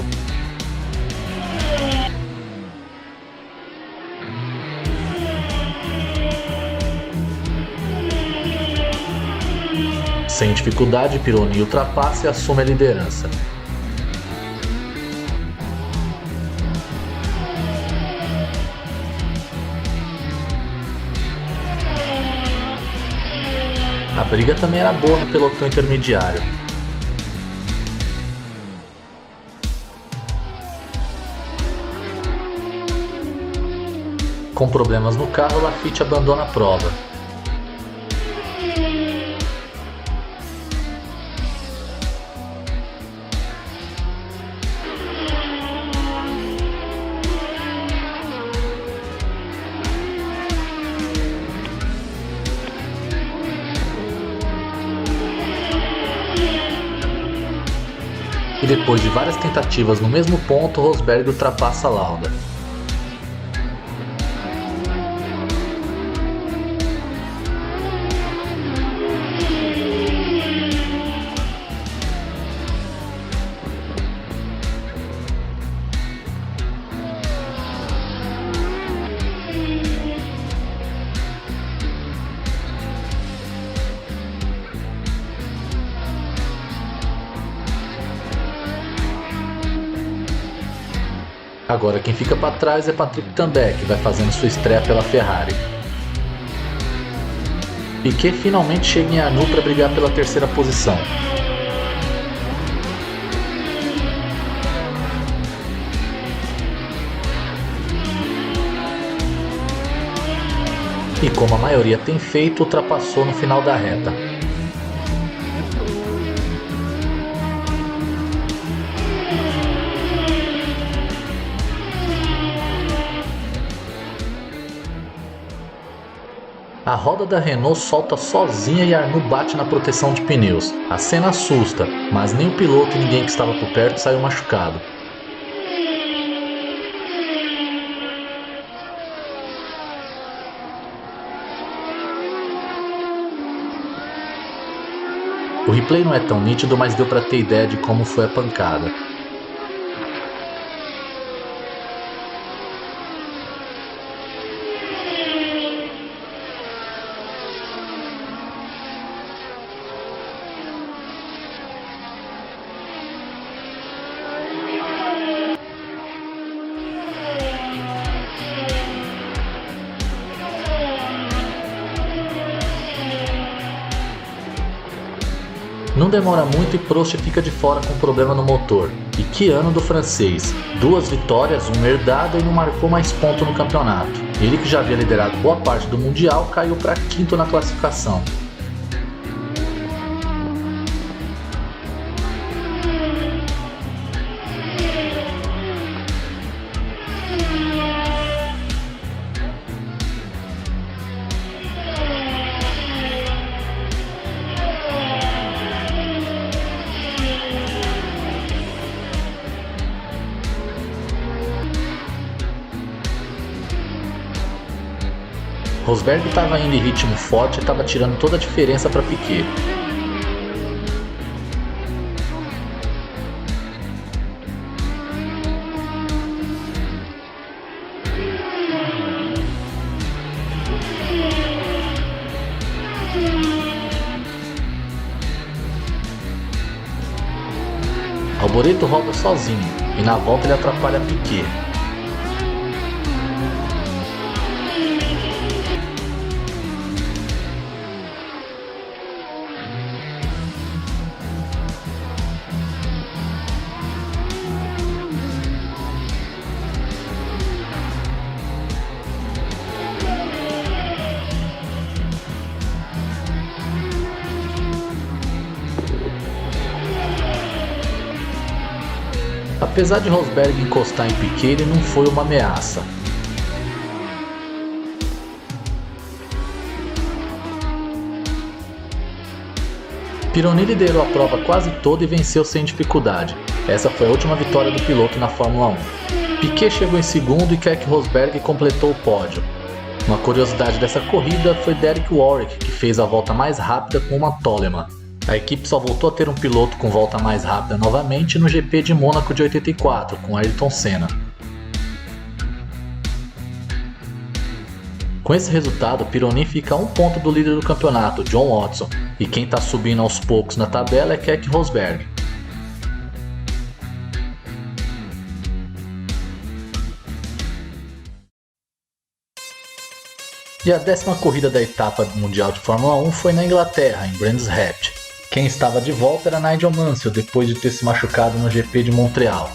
Sem dificuldade, Pironi ultrapassa e assume a liderança. A briga também era boa no pelotão intermediário. Com problemas no carro, Laffite abandona a prova. E depois de várias tentativas no mesmo ponto, Rosberg ultrapassa Lauda. Agora quem fica para trás é Patrick Tambay, que vai fazendo sua estreia pela Ferrari. Piquet finalmente chega em Arnoux para brigar pela terceira posição. E como a maioria tem feito, ultrapassou no final da reta. A roda da Renault solta sozinha e Arnoux bate na proteção de pneus. A cena assusta, mas nem o piloto e ninguém que estava por perto saiu machucado. O replay não é tão nítido, mas deu para ter ideia de como foi a pancada. Não demora muito e Prost fica de fora com problema no motor. E que ano do francês! 2 vitórias, uma herdada e não marcou mais ponto no campeonato. Ele, que já havia liderado boa parte do Mundial, caiu para quinto na classificação. Rosberg estava indo em ritmo forte e estava tirando toda a diferença para Piquet. Alboreto roda sozinho e na volta ele atrapalha Piquet. Apesar de Rosberg encostar em Piquet, ele não foi uma ameaça. Pironi liderou a prova quase toda e venceu sem dificuldade. Essa foi a última vitória do piloto na Fórmula 1. Piquet chegou em segundo e Keke Rosberg completou o pódio. Uma curiosidade dessa corrida foi Derek Warwick, que fez a volta mais rápida com uma Toleman. A equipe só voltou a ter um piloto com volta mais rápida novamente no GP de Mônaco de 84, com Ayrton Senna. Com esse resultado, Pironi fica a 1 ponto do líder do campeonato, John Watson, e quem está subindo aos poucos na tabela é Keke Rosberg. E a 10ª corrida da etapa mundial de Fórmula 1 foi na Inglaterra, em Brands Hatch. Quem estava de volta era Nigel Mansell, depois de ter se machucado no GP de Montreal.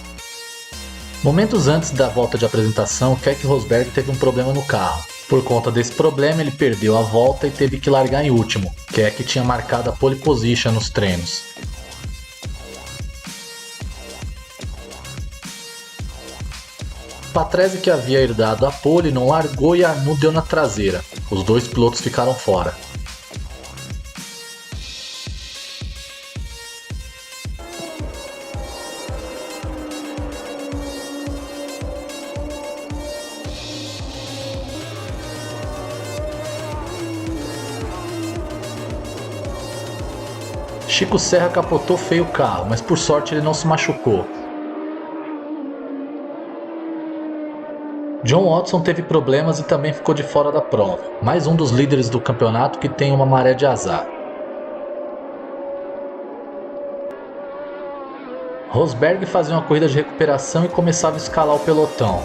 Momentos antes da volta de apresentação, Keke Rosberg teve um problema no carro. Por conta desse problema, ele perdeu a volta e teve que largar em último. Keke tinha marcado a pole position nos treinos. Patrese, que havia herdado a pole, não largou e Arnoux deu na traseira. Os dois pilotos ficaram fora. Chico Serra capotou feio o carro, mas por sorte ele não se machucou. John Watson teve problemas e também ficou de fora da prova. Mais um dos líderes do campeonato que tem uma maré de azar. Rosberg fazia uma corrida de recuperação e começava a escalar o pelotão.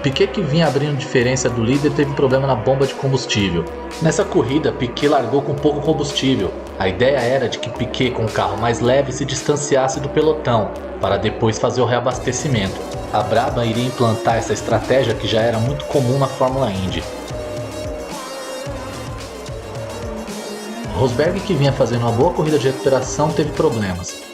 Piquet, que vinha abrindo diferença do líder, teve problema na bomba de combustível. Nessa corrida, Piquet largou com pouco combustível. A ideia era de que Piquet, com o carro mais leve, se distanciasse do pelotão, para depois fazer o reabastecimento. A Brabham iria implantar essa estratégia que já era muito comum na Fórmula Indy. Rosberg, que vinha fazendo uma boa corrida de recuperação, teve problemas.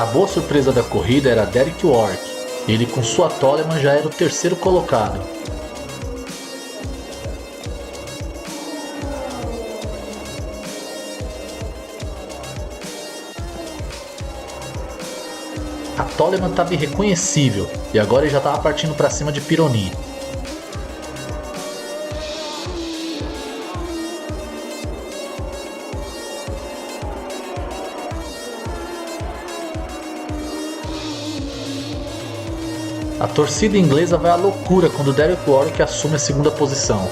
A boa surpresa da corrida era Derek Warwick. Ele, com sua Toleman, já era o terceiro colocado. A Toleman estava irreconhecível e agora ele já estava partindo para cima de Pironi. A torcida inglesa vai à loucura quando Derek Warwick assume a segunda posição.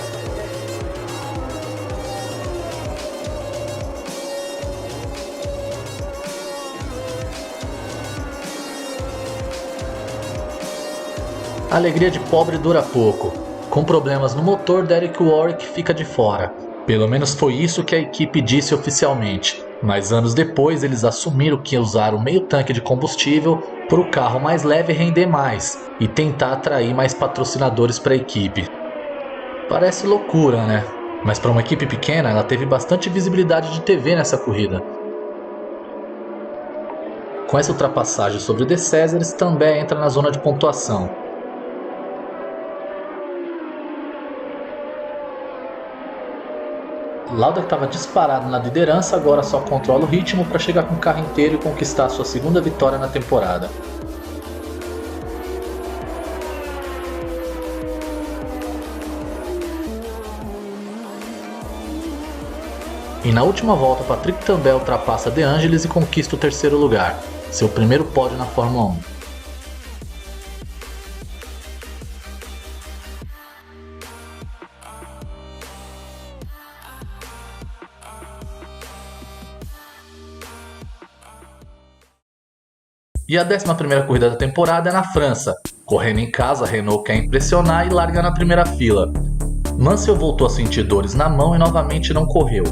A alegria de pobre dura pouco. Com problemas no motor, Derek Warwick fica de fora. Pelo menos foi isso que a equipe disse oficialmente. Mas anos depois eles assumiram que usaram o meio tanque de combustível para o carro mais leve render mais e tentar atrair mais patrocinadores para a equipe. Parece loucura, né? Mas para uma equipe pequena, ela teve bastante visibilidade de TV nessa corrida. Com essa ultrapassagem sobre o De Cesares, também entra na zona de pontuação. Lauda, que estava disparado na liderança, agora só controla o ritmo para chegar com o carro inteiro e conquistar sua segunda vitória na temporada. E na última volta, Patrick Tambay ultrapassa De Angelis e conquista o terceiro lugar, seu primeiro pódio na Fórmula 1. E a 11ª corrida da temporada é na França. Correndo em casa, Renault quer impressionar e larga na primeira fila. Mansell voltou a sentir dores na mão e novamente não correu.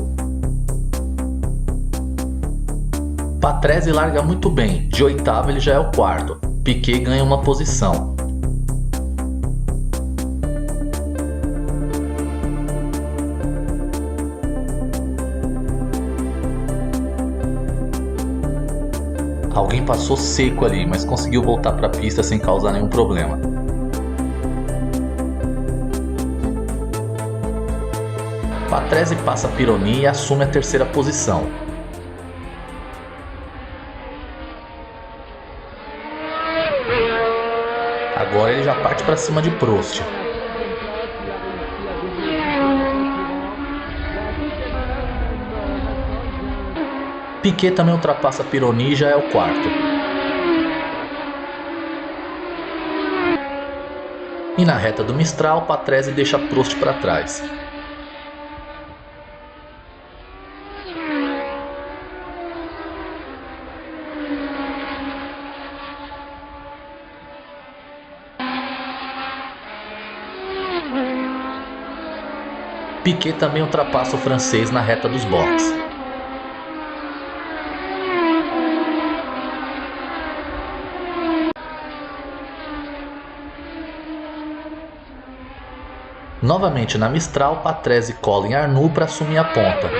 Patrese larga muito bem, de oitavo ele já é o quarto. Piquet ganha uma posição. Alguém passou seco ali, mas conseguiu voltar para a pista sem causar nenhum problema. Patrese passa Pironi e assume a terceira posição. Agora ele já parte para cima de Prost. Piquet também ultrapassa Pironi e já é o quarto. E na reta do Mistral, Patrese deixa Prost para trás. Piquet também ultrapassa o francês na reta dos boxes. Novamente na Mistral, Patrese cola em Arnoux para assumir a ponta.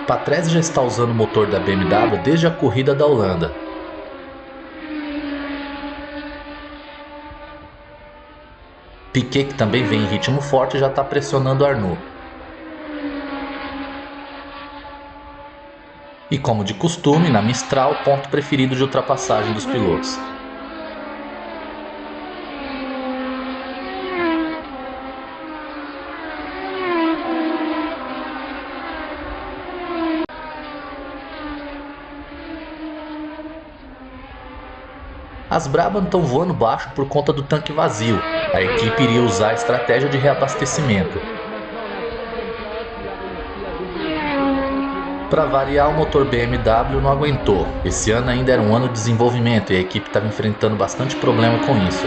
Patrese já está usando o motor da BMW desde a corrida da Holanda. Piquet, que também vem em ritmo forte, já está pressionando Arnoux. E como de costume, na Mistral, ponto preferido de ultrapassagem dos pilotos. As Brabham estão voando baixo por conta do tanque vazio. A equipe iria usar a estratégia de reabastecimento. Para variar, o motor BMW não aguentou. Esse ano ainda era um ano de desenvolvimento e a equipe estava enfrentando bastante problema com isso.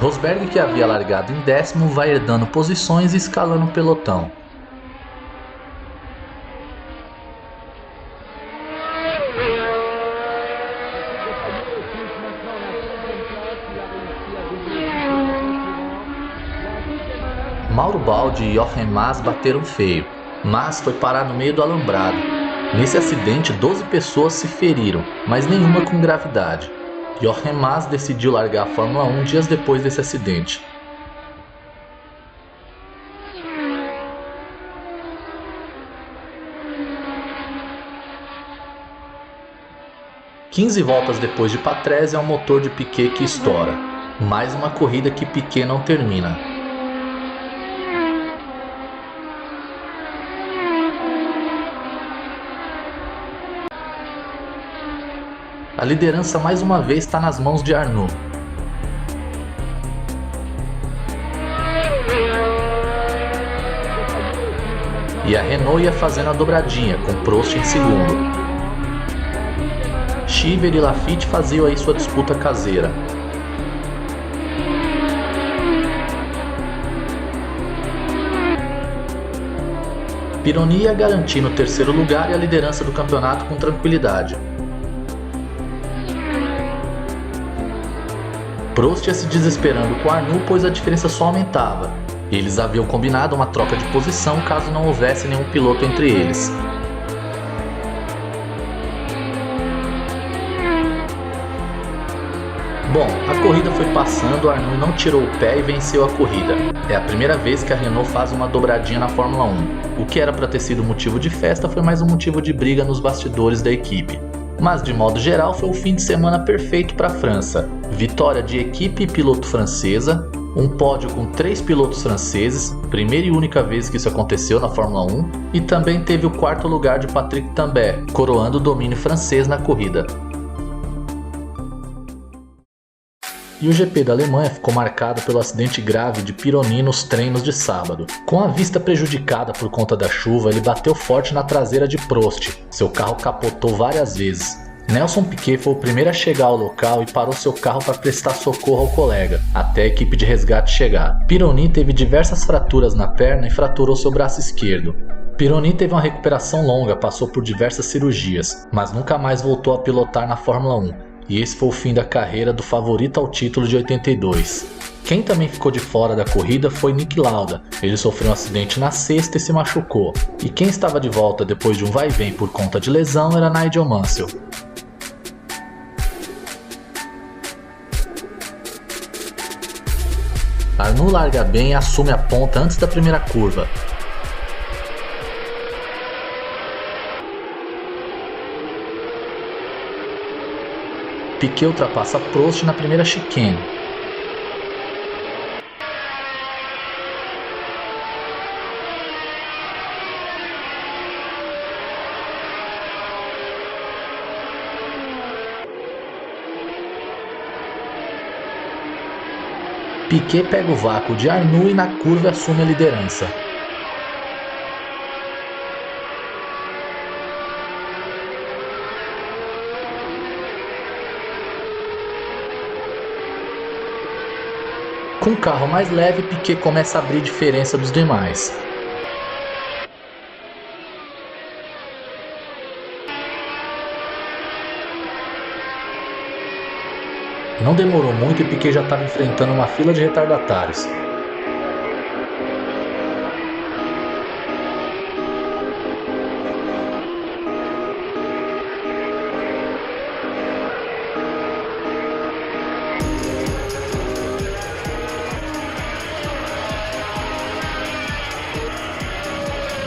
Rosberg, que havia largado em 10º, vai herdando posições e escalando o pelotão. Mauro Baldi e Jochen Mass bateram feio. Mass foi parar no meio do alambrado. Nesse acidente, 12 pessoas se feriram, mas nenhuma com gravidade. Jochen Mass decidiu largar a Fórmula 1 dias depois desse acidente. "15 voltas depois de Patrese é o motor de Piquet que estoura. Mais uma corrida que Piquet não termina. A liderança mais uma vez está nas mãos de Arnoux. E a Renault ia fazendo a dobradinha, com Prost em segundo. Chiver e Laffite faziam aí sua disputa caseira. Pironi ia garantindo o terceiro lugar e a liderança do campeonato com tranquilidade. Prost ia se desesperando com Arnoux, pois a diferença só aumentava. Eles haviam combinado uma troca de posição caso não houvesse nenhum piloto entre eles. Bom, a corrida foi passando, Arnoux não tirou o pé e venceu a corrida. É a primeira vez que a Renault faz uma dobradinha na Fórmula 1. O que era para ter sido motivo de festa foi mais um motivo de briga nos bastidores da equipe. Mas de modo geral foi um fim de semana perfeito para a França. Vitória de equipe e piloto francesa, um pódio com 3 pilotos franceses, primeira e única vez que isso aconteceu na Fórmula 1, e também teve o 4º lugar de Patrick Tambay, coroando o domínio francês na corrida. E o GP da Alemanha ficou marcado pelo acidente grave de Pironi nos treinos de sábado. Com a vista prejudicada por conta da chuva, ele bateu forte na traseira de Prost. Seu carro capotou várias vezes. Nelson Piquet foi o primeiro a chegar ao local e parou seu carro para prestar socorro ao colega, até a equipe de resgate chegar. Pironi teve diversas fraturas na perna e fraturou seu braço esquerdo. Pironi teve uma recuperação longa, passou por diversas cirurgias, mas nunca mais voltou a pilotar na Fórmula 1, e esse foi o fim da carreira do favorito ao título de 82. Quem também ficou de fora da corrida foi Niki Lauda. Ele sofreu um acidente na sexta e se machucou, e quem estava de volta depois de um vai e vem por conta de lesão era Nigel Mansell. Arnoux larga bem e assume a ponta antes da primeira curva. Piquet ultrapassa Prost na primeira chicane. Piquet pega o vácuo de Arnoux e na curva assume a liderança. Com o carro mais leve, Piquet começa a abrir diferença dos demais. Não demorou muito e Piquet já estava enfrentando uma fila de retardatários.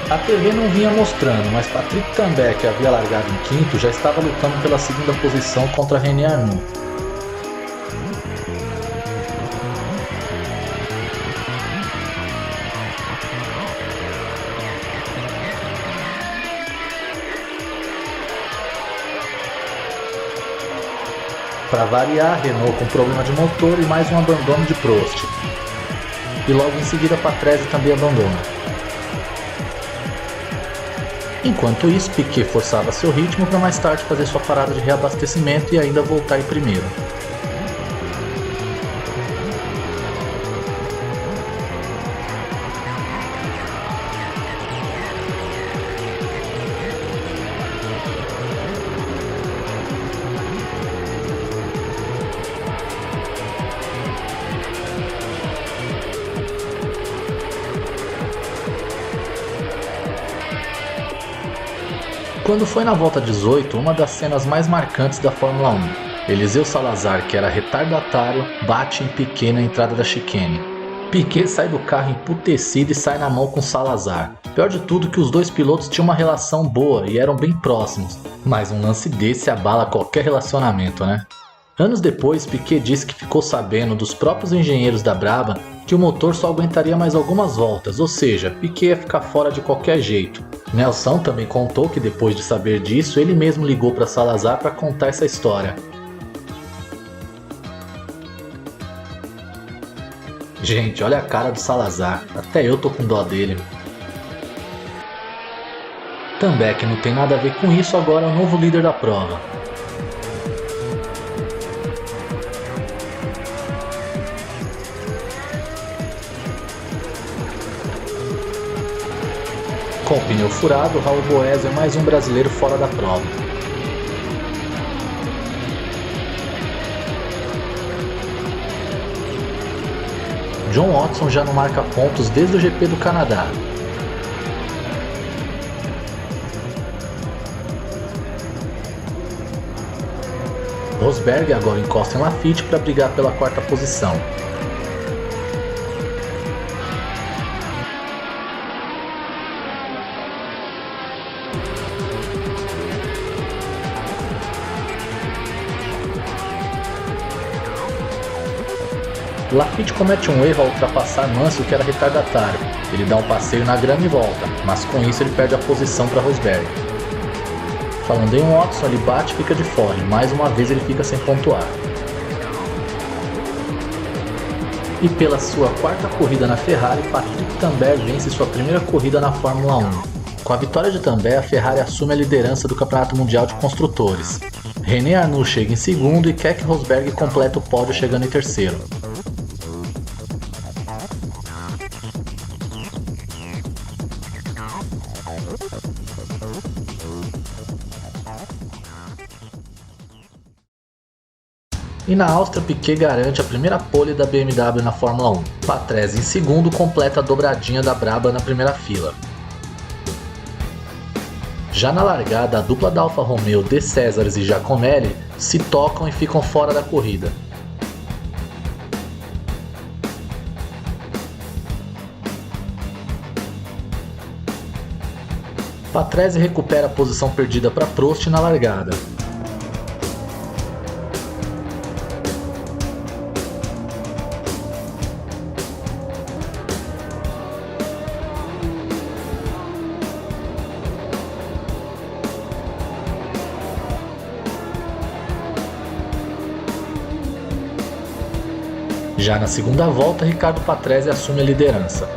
A TV não vinha mostrando, mas Patrick Tambay, que havia largado em quinto, já estava lutando pela segunda posição contra René Arnoux. Para variar, Renault com problema de motor e mais um abandono de Prost. E logo em seguida Patrese também abandona. Enquanto isso, Piquet forçava seu ritmo para mais tarde fazer sua parada de reabastecimento e ainda voltar em primeiro. Quando foi na volta 18, uma das cenas mais marcantes da Fórmula 1, Eliseu Salazar, que era retardatário, bate em Piquet na entrada da chicane. Piquet sai do carro emputecido e sai na mão com Salazar. Pior de tudo que os dois pilotos tinham uma relação boa e eram bem próximos, mas um lance desse abala qualquer relacionamento, né? Anos depois, Piquet disse que ficou sabendo dos próprios engenheiros da Brabham que o motor só aguentaria mais algumas voltas, ou seja, Piquet ia ficar fora de qualquer jeito. Nelson também contou que depois de saber disso, ele mesmo ligou para Salazar para contar essa história. Gente, olha a cara do Salazar, até eu tô com dó dele. Também que não tem nada a ver com isso, agora é o novo líder da prova. Com o pneu furado, Raul Boesel é mais um brasileiro fora da prova. John Watson já não marca pontos desde o GP do Canadá. Rosberg agora encosta em Laffite para brigar pela quarta posição. Laffite comete um erro ao ultrapassar Mansell, que era retardatário. Ele dá um passeio na grama e volta, mas com isso ele perde a posição para Rosberg. Falando em Watson, ele bate e fica de fora, e mais uma vez ele fica sem pontuar. E pela sua quarta corrida na Ferrari, Patrick Tambay vence sua primeira corrida na Fórmula 1. Com a vitória de Tambay, a Ferrari assume a liderança do Campeonato Mundial de Construtores. René Arnoux chega em segundo e Keke Rosberg completa o pódio chegando em terceiro. E na Áustria, Piquet garante a primeira pole da BMW na Fórmula 1. Patrese em segundo completa a dobradinha da Braba na primeira fila. Já na largada, a dupla da Alfa Romeo De Cesares e Giacomelli se tocam e ficam fora da corrida. Patrese recupera a posição perdida para Prost na largada. Já na segunda volta, Ricardo Patrese assume a liderança.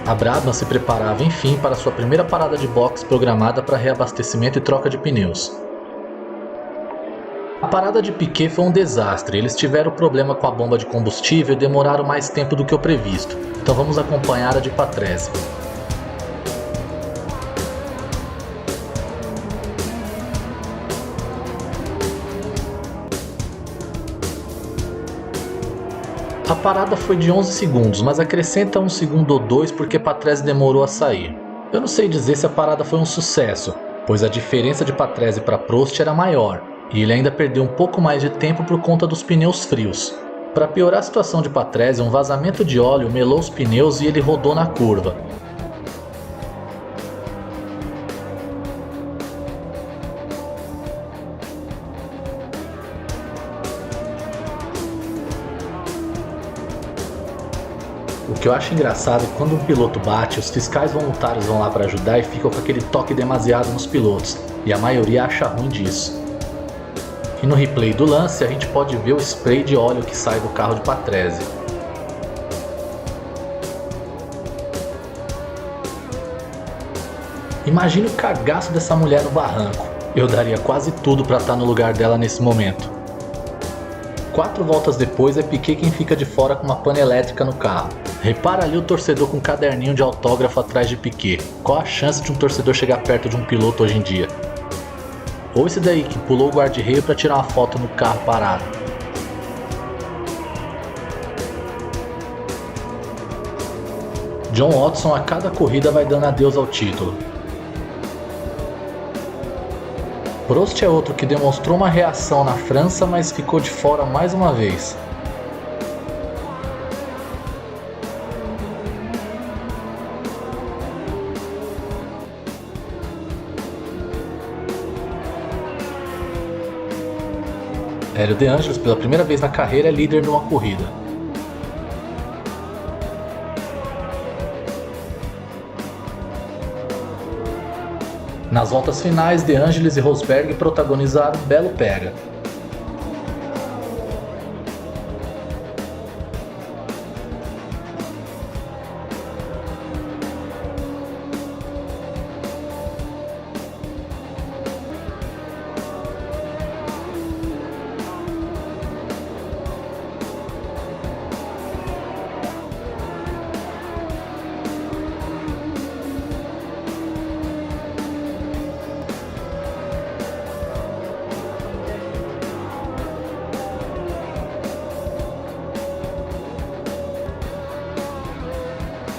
A Brabham se preparava enfim para sua primeira parada de boxe programada para reabastecimento e troca de pneus. A parada de Piquet foi um desastre, eles tiveram problema com a bomba de combustível e demoraram mais tempo do que o previsto, então vamos acompanhar a de Patrese. A parada foi de 11 segundos, mas acrescenta 1 segundo ou 2 porque Patrese demorou a sair. Eu não sei dizer se a parada foi um sucesso, pois a diferença de Patrese para Prost era maior, e ele ainda perdeu um pouco mais de tempo por conta dos pneus frios. Para piorar a situação de Patrese, um vazamento de óleo melou os pneus e ele rodou na curva. O que eu acho engraçado é que quando um piloto bate, os fiscais voluntários vão lá para ajudar e ficam com aquele toque demasiado nos pilotos, e a maioria acha ruim disso. E no replay do lance a gente pode ver o spray de óleo que sai do carro de Patrese. Imagine o cagaço dessa mulher no barranco. Eu daria quase tudo para estar no lugar dela nesse momento. 4 voltas depois é Piquet quem fica de fora com uma pane elétrica no carro. Repara ali o torcedor com um caderninho de autógrafo atrás de Piquet. Qual a chance de um torcedor chegar perto de um piloto hoje em dia? Ou esse daí que pulou o guarda-reio para tirar uma foto no carro parado. John Watson a cada corrida vai dando adeus ao título. Prost é outro que demonstrou uma reação na França, mas ficou de fora mais uma vez. Hélio De Angelis, pela primeira vez na carreira, é líder numa corrida. Nas voltas finais, De Angelis e Rosberg protagonizaram um belo pega.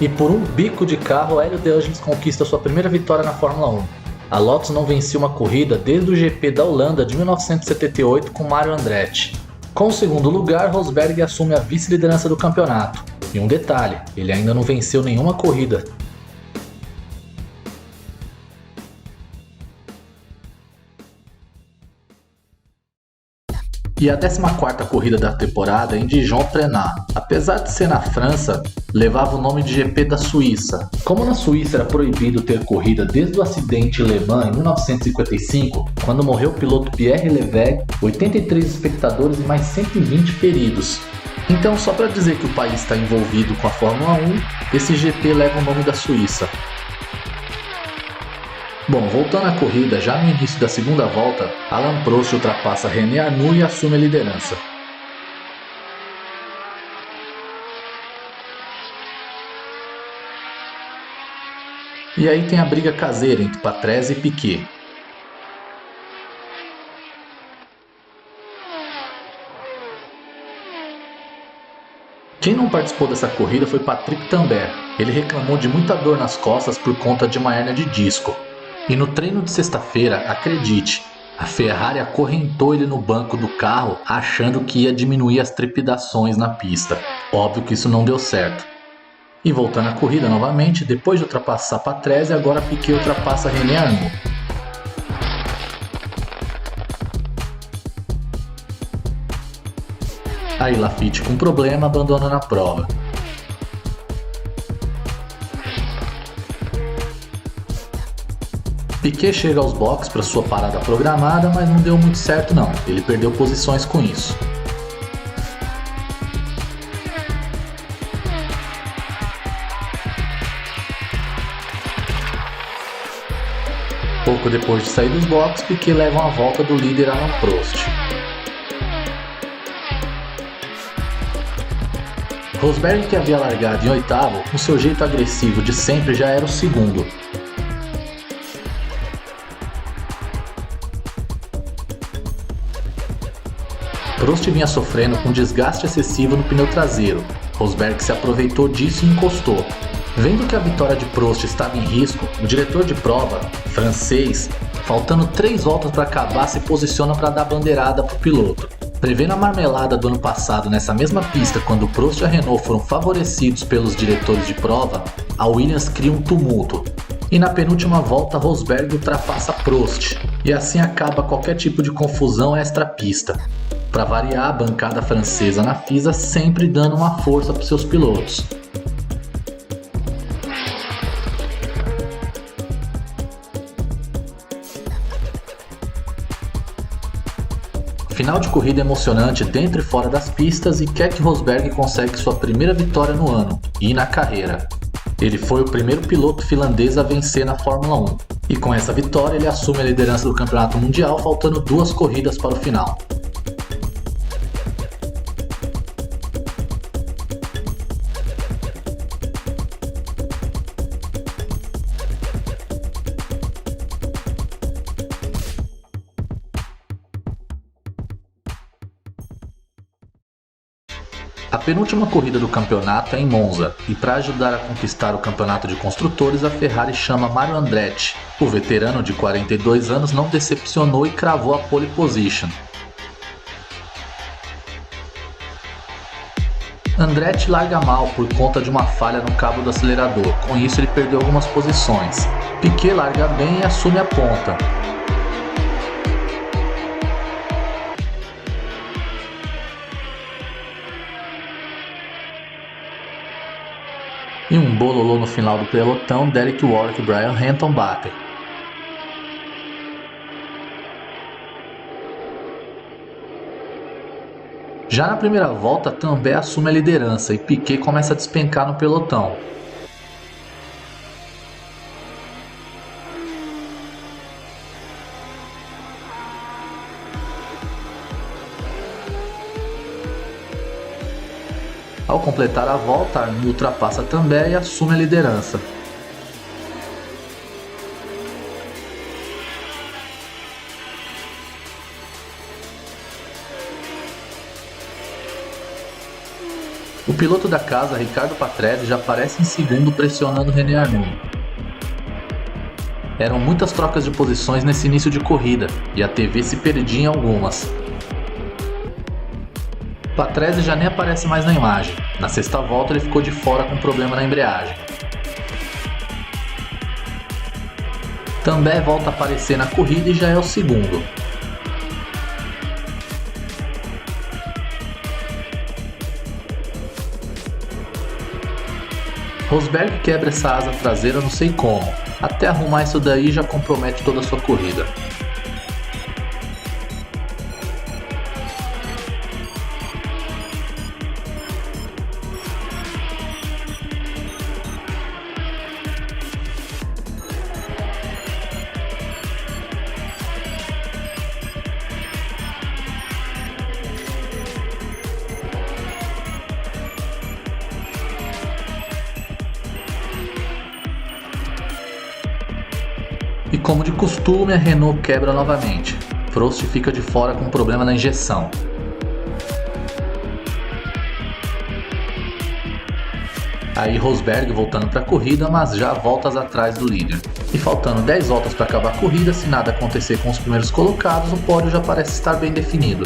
E por um bico de carro, Hélio De Angelis conquista sua primeira vitória na Fórmula 1. A Lotus não vencia uma corrida desde o GP da Holanda de 1978 com Mario Andretti. Com o segundo lugar, Rosberg assume a vice-liderança do campeonato. E um detalhe, ele ainda não venceu nenhuma corrida. e a 14ª corrida da temporada em Dijon-Trenat. Apesar de ser na França, levava o nome de GP da Suíça. Como na Suíça era proibido ter corrida desde o acidente em Le Mans em 1955, quando morreu o piloto Pierre Levegh, 83 espectadores e mais 120 feridos. Então, só para dizer que o país está envolvido com a Fórmula 1, esse GP leva o nome da Suíça. Bom, voltando à corrida, já no início da segunda volta, Alain Prost ultrapassa René Arnoux e assume a liderança. E aí tem a briga caseira entre Patrese e Piquet. Quem não participou dessa corrida foi Patrick Tambert. Ele reclamou de muita dor nas costas por conta de uma hérnia de disco. E no treino de sexta-feira, acredite, a Ferrari acorrentou ele no banco do carro achando que ia diminuir as trepidações na pista. Óbvio que isso não deu certo. E voltando à corrida novamente, depois de ultrapassar Patrese, agora Piquet ultrapassa René Arnoux. Aí Laffite com problema abandona a prova. Piquet chega aos boxes para sua parada programada, mas não deu muito certo não, ele perdeu posições com isso. Pouco depois de sair dos boxes, Piquet leva uma volta do líder Alain Prost. Rosberg, que havia largado em oitavo, com seu jeito agressivo de sempre já era o segundo. Prost vinha sofrendo com desgaste excessivo no pneu traseiro. Rosberg se aproveitou disso e encostou. Vendo que a vitória de Prost estava em risco, o diretor de prova, francês, faltando 3 voltas para acabar, se posiciona para dar bandeirada para o piloto. Prevendo a marmelada do ano passado nessa mesma pista, quando Prost e a Renault foram favorecidos pelos diretores de prova, a Williams cria um tumulto. E na penúltima volta, Rosberg ultrapassa Prost, e assim acaba qualquer tipo de confusão extra-pista. Para variar, a bancada francesa na FISA sempre dando uma força para seus pilotos. Final de corrida emocionante dentro e fora das pistas, e Keke Rosberg consegue sua primeira vitória no ano e na carreira. Ele foi o primeiro piloto finlandês a vencer na Fórmula 1, e com essa vitória ele assume a liderança do campeonato mundial, faltando 2 corridas para o final. A penúltima corrida do campeonato é em Monza, e para ajudar a conquistar o campeonato de construtores, a Ferrari chama Mario Andretti. O veterano de 42 anos não decepcionou e cravou a pole position. Andretti larga mal por conta de uma falha no cabo do acelerador, com isso ele perdeu algumas posições. Piquet larga bem e assume a ponta. E um bololô no final do pelotão, Derek Warwick e Brian Hamilton batem. Já na primeira volta, Tambert assume a liderança e Piquet começa a despencar no pelotão. Ao completar a volta, Arnoux ultrapassa Tambert e assume a liderança. O piloto da casa, Riccardo Patrese, já aparece em segundo pressionando René Arnoux. Eram muitas trocas de posições nesse início de corrida, e a TV se perdia em algumas. Patrese já nem aparece mais na imagem. Na sexta volta ele ficou de fora com problema na embreagem. Também volta a aparecer na corrida e já é o segundo. Rosberg quebra essa asa traseira não sei como, até arrumar isso daí já compromete toda a sua corrida. E como de costume, a Renault quebra novamente. Prost fica de fora com problema na injeção. Aí Rosberg voltando para a corrida, mas já voltas atrás do líder. E faltando 10 voltas para acabar a corrida, se nada acontecer com os primeiros colocados, o pódio já parece estar bem definido.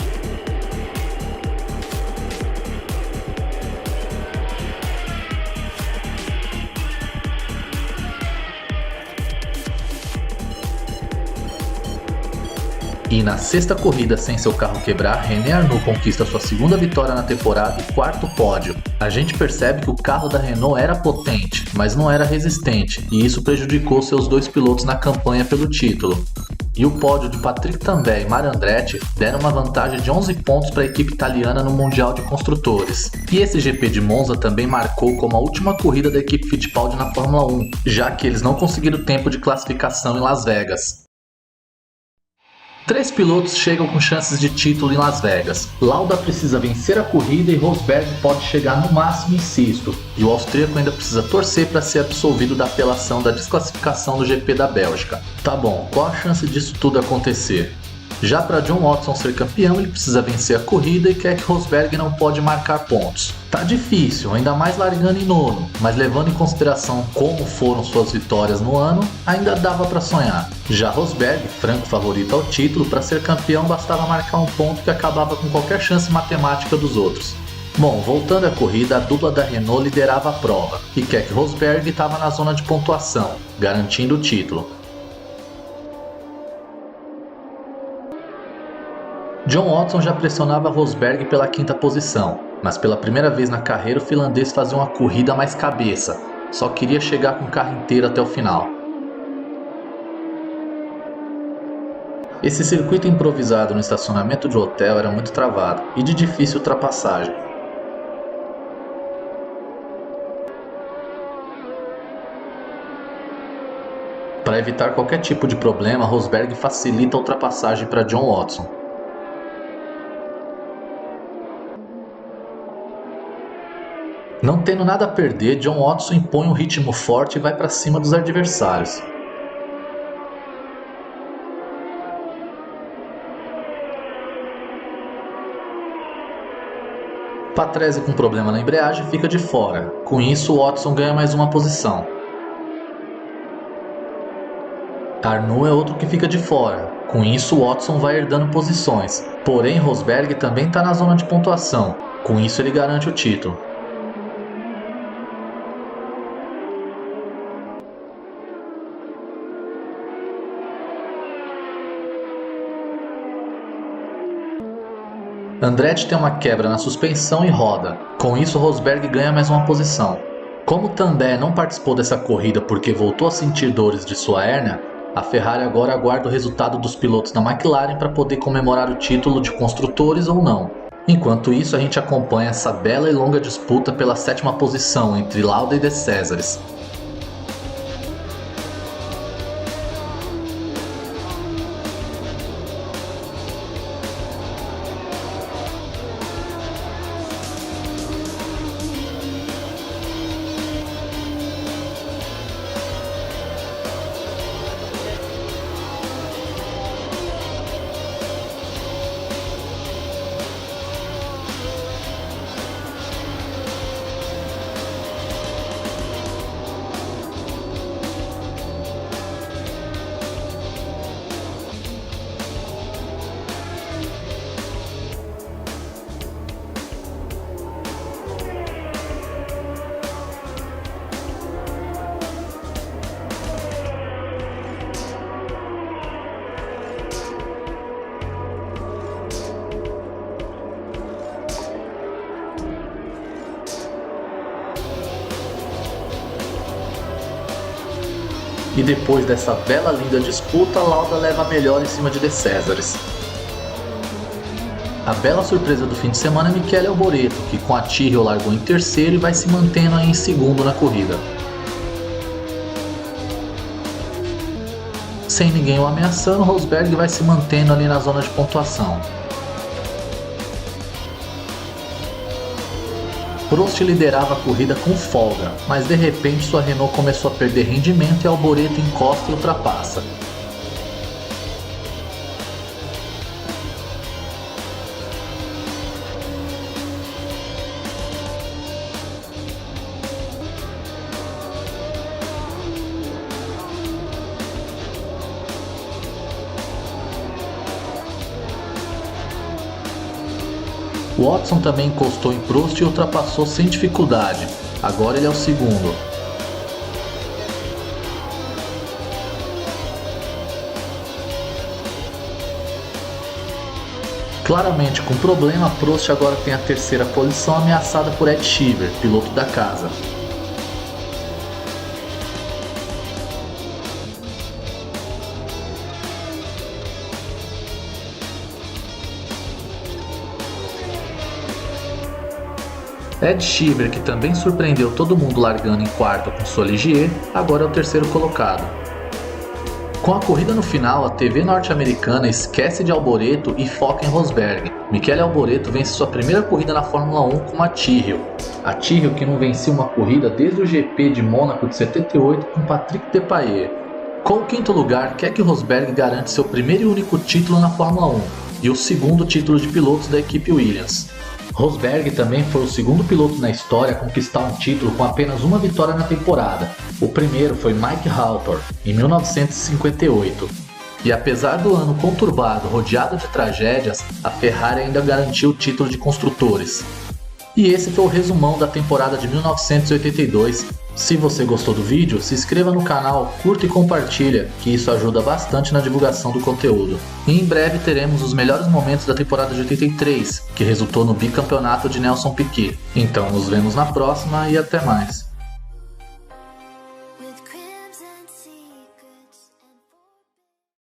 E na sexta corrida sem seu carro quebrar, René Arnoux conquista sua segunda vitória na temporada e quarto pódio. A gente percebe que o carro da Renault era potente, mas não era resistente, e isso prejudicou seus dois pilotos na campanha pelo título. E o pódio de Patrick Tambay e Mario Andretti deram uma vantagem de 11 pontos para a equipe italiana no Mundial de Construtores. E esse GP de Monza também marcou como a última corrida da equipe Fittipaldi na Fórmula 1, já que eles não conseguiram tempo de classificação em Las Vegas. 3 pilotos chegam com chances de título em Las Vegas. Lauda precisa vencer a corrida e Rosberg pode chegar no máximo em sexto. E o austríaco ainda precisa torcer para ser absolvido da apelação da desclassificação do GP da Bélgica. Tá bom, qual a chance disso tudo acontecer? Já para John Watson ser campeão, ele precisa vencer a corrida e quer que Rosberg não pode marcar pontos. Tá difícil, ainda mais largando em nono, mas levando em consideração como foram suas vitórias no ano, ainda dava para sonhar. Já Rosberg, franco favorito ao título, para ser campeão bastava marcar um ponto que acabava com qualquer chance matemática dos outros. Bom, voltando à corrida, a dupla da Renault liderava a prova, e Keke Rosberg estava na zona de pontuação, garantindo o título. John Watson já pressionava Rosberg pela quinta posição, mas pela primeira vez na carreira o finlandês fazia uma corrida mais cabeça, só queria chegar com o carro inteiro até o final. Esse circuito improvisado no estacionamento de hotel era muito travado e de difícil ultrapassagem. Para evitar qualquer tipo de problema, Rosberg facilita a ultrapassagem para John Watson. Não tendo nada a perder, John Watson impõe um ritmo forte e vai para cima dos adversários. Patrese com problema na embreagem fica de fora. Com isso, Watson ganha mais uma posição. Arnoux é outro que fica de fora. Com isso, Watson vai herdando posições. Porém, Rosberg também está na zona de pontuação. Com isso, ele garante o título. Andretti tem uma quebra na suspensão e roda. Com isso, Rosberg ganha mais uma posição. Como Tambay não participou dessa corrida porque voltou a sentir dores de sua hérnia, a Ferrari agora aguarda o resultado dos pilotos da McLaren para poder comemorar o título de construtores ou não. Enquanto isso, a gente acompanha essa bela e longa disputa pela sétima posição entre Lauda e De Cesaris. E depois dessa bela linda disputa, Lauda leva a melhor em cima de De Cesares. A bela surpresa do fim de semana é Michele Alboreto, que com a Tyrrell largou em terceiro e vai se mantendo aí em segundo na corrida. Sem ninguém o ameaçando, Rosberg vai se mantendo ali na zona de pontuação. Prost liderava a corrida com folga, mas de repente sua Renault começou a perder rendimento e Alboreto encosta e ultrapassa. Watson também encostou em Prost e ultrapassou sem dificuldade. Agora ele é o segundo. Claramente com problema, Prost agora tem a terceira posição ameaçada por Ed Sheever, piloto da casa. Ed Sheever, que também surpreendeu todo mundo largando em quarto com sua Ligier, agora é o terceiro colocado. Com a corrida no final, a TV norte-americana esquece de Alboreto e foca em Rosberg. Michele Alboreto vence sua primeira corrida na Fórmula 1 com a Tyrrell. A Tyrrell que não vencia uma corrida desde o GP de Mônaco de 78 com Patrick Depailler. Com o quinto lugar, Keke Rosberg garante seu primeiro e único título na Fórmula 1 e o segundo título de pilotos da equipe Williams. Rosberg também foi o segundo piloto na história a conquistar um título com apenas uma vitória na temporada. O primeiro foi Mike Hawthorne, em 1958. E apesar do ano conturbado, rodeado de tragédias, a Ferrari ainda garantiu o título de construtores. E esse foi o resumão da temporada de 1982. Se você gostou do vídeo, se inscreva no canal, curta e compartilha, que isso ajuda bastante na divulgação do conteúdo. E em breve teremos os melhores momentos da temporada de 83, que resultou no bicampeonato de Nelson Piquet. Então nos vemos na próxima e até mais.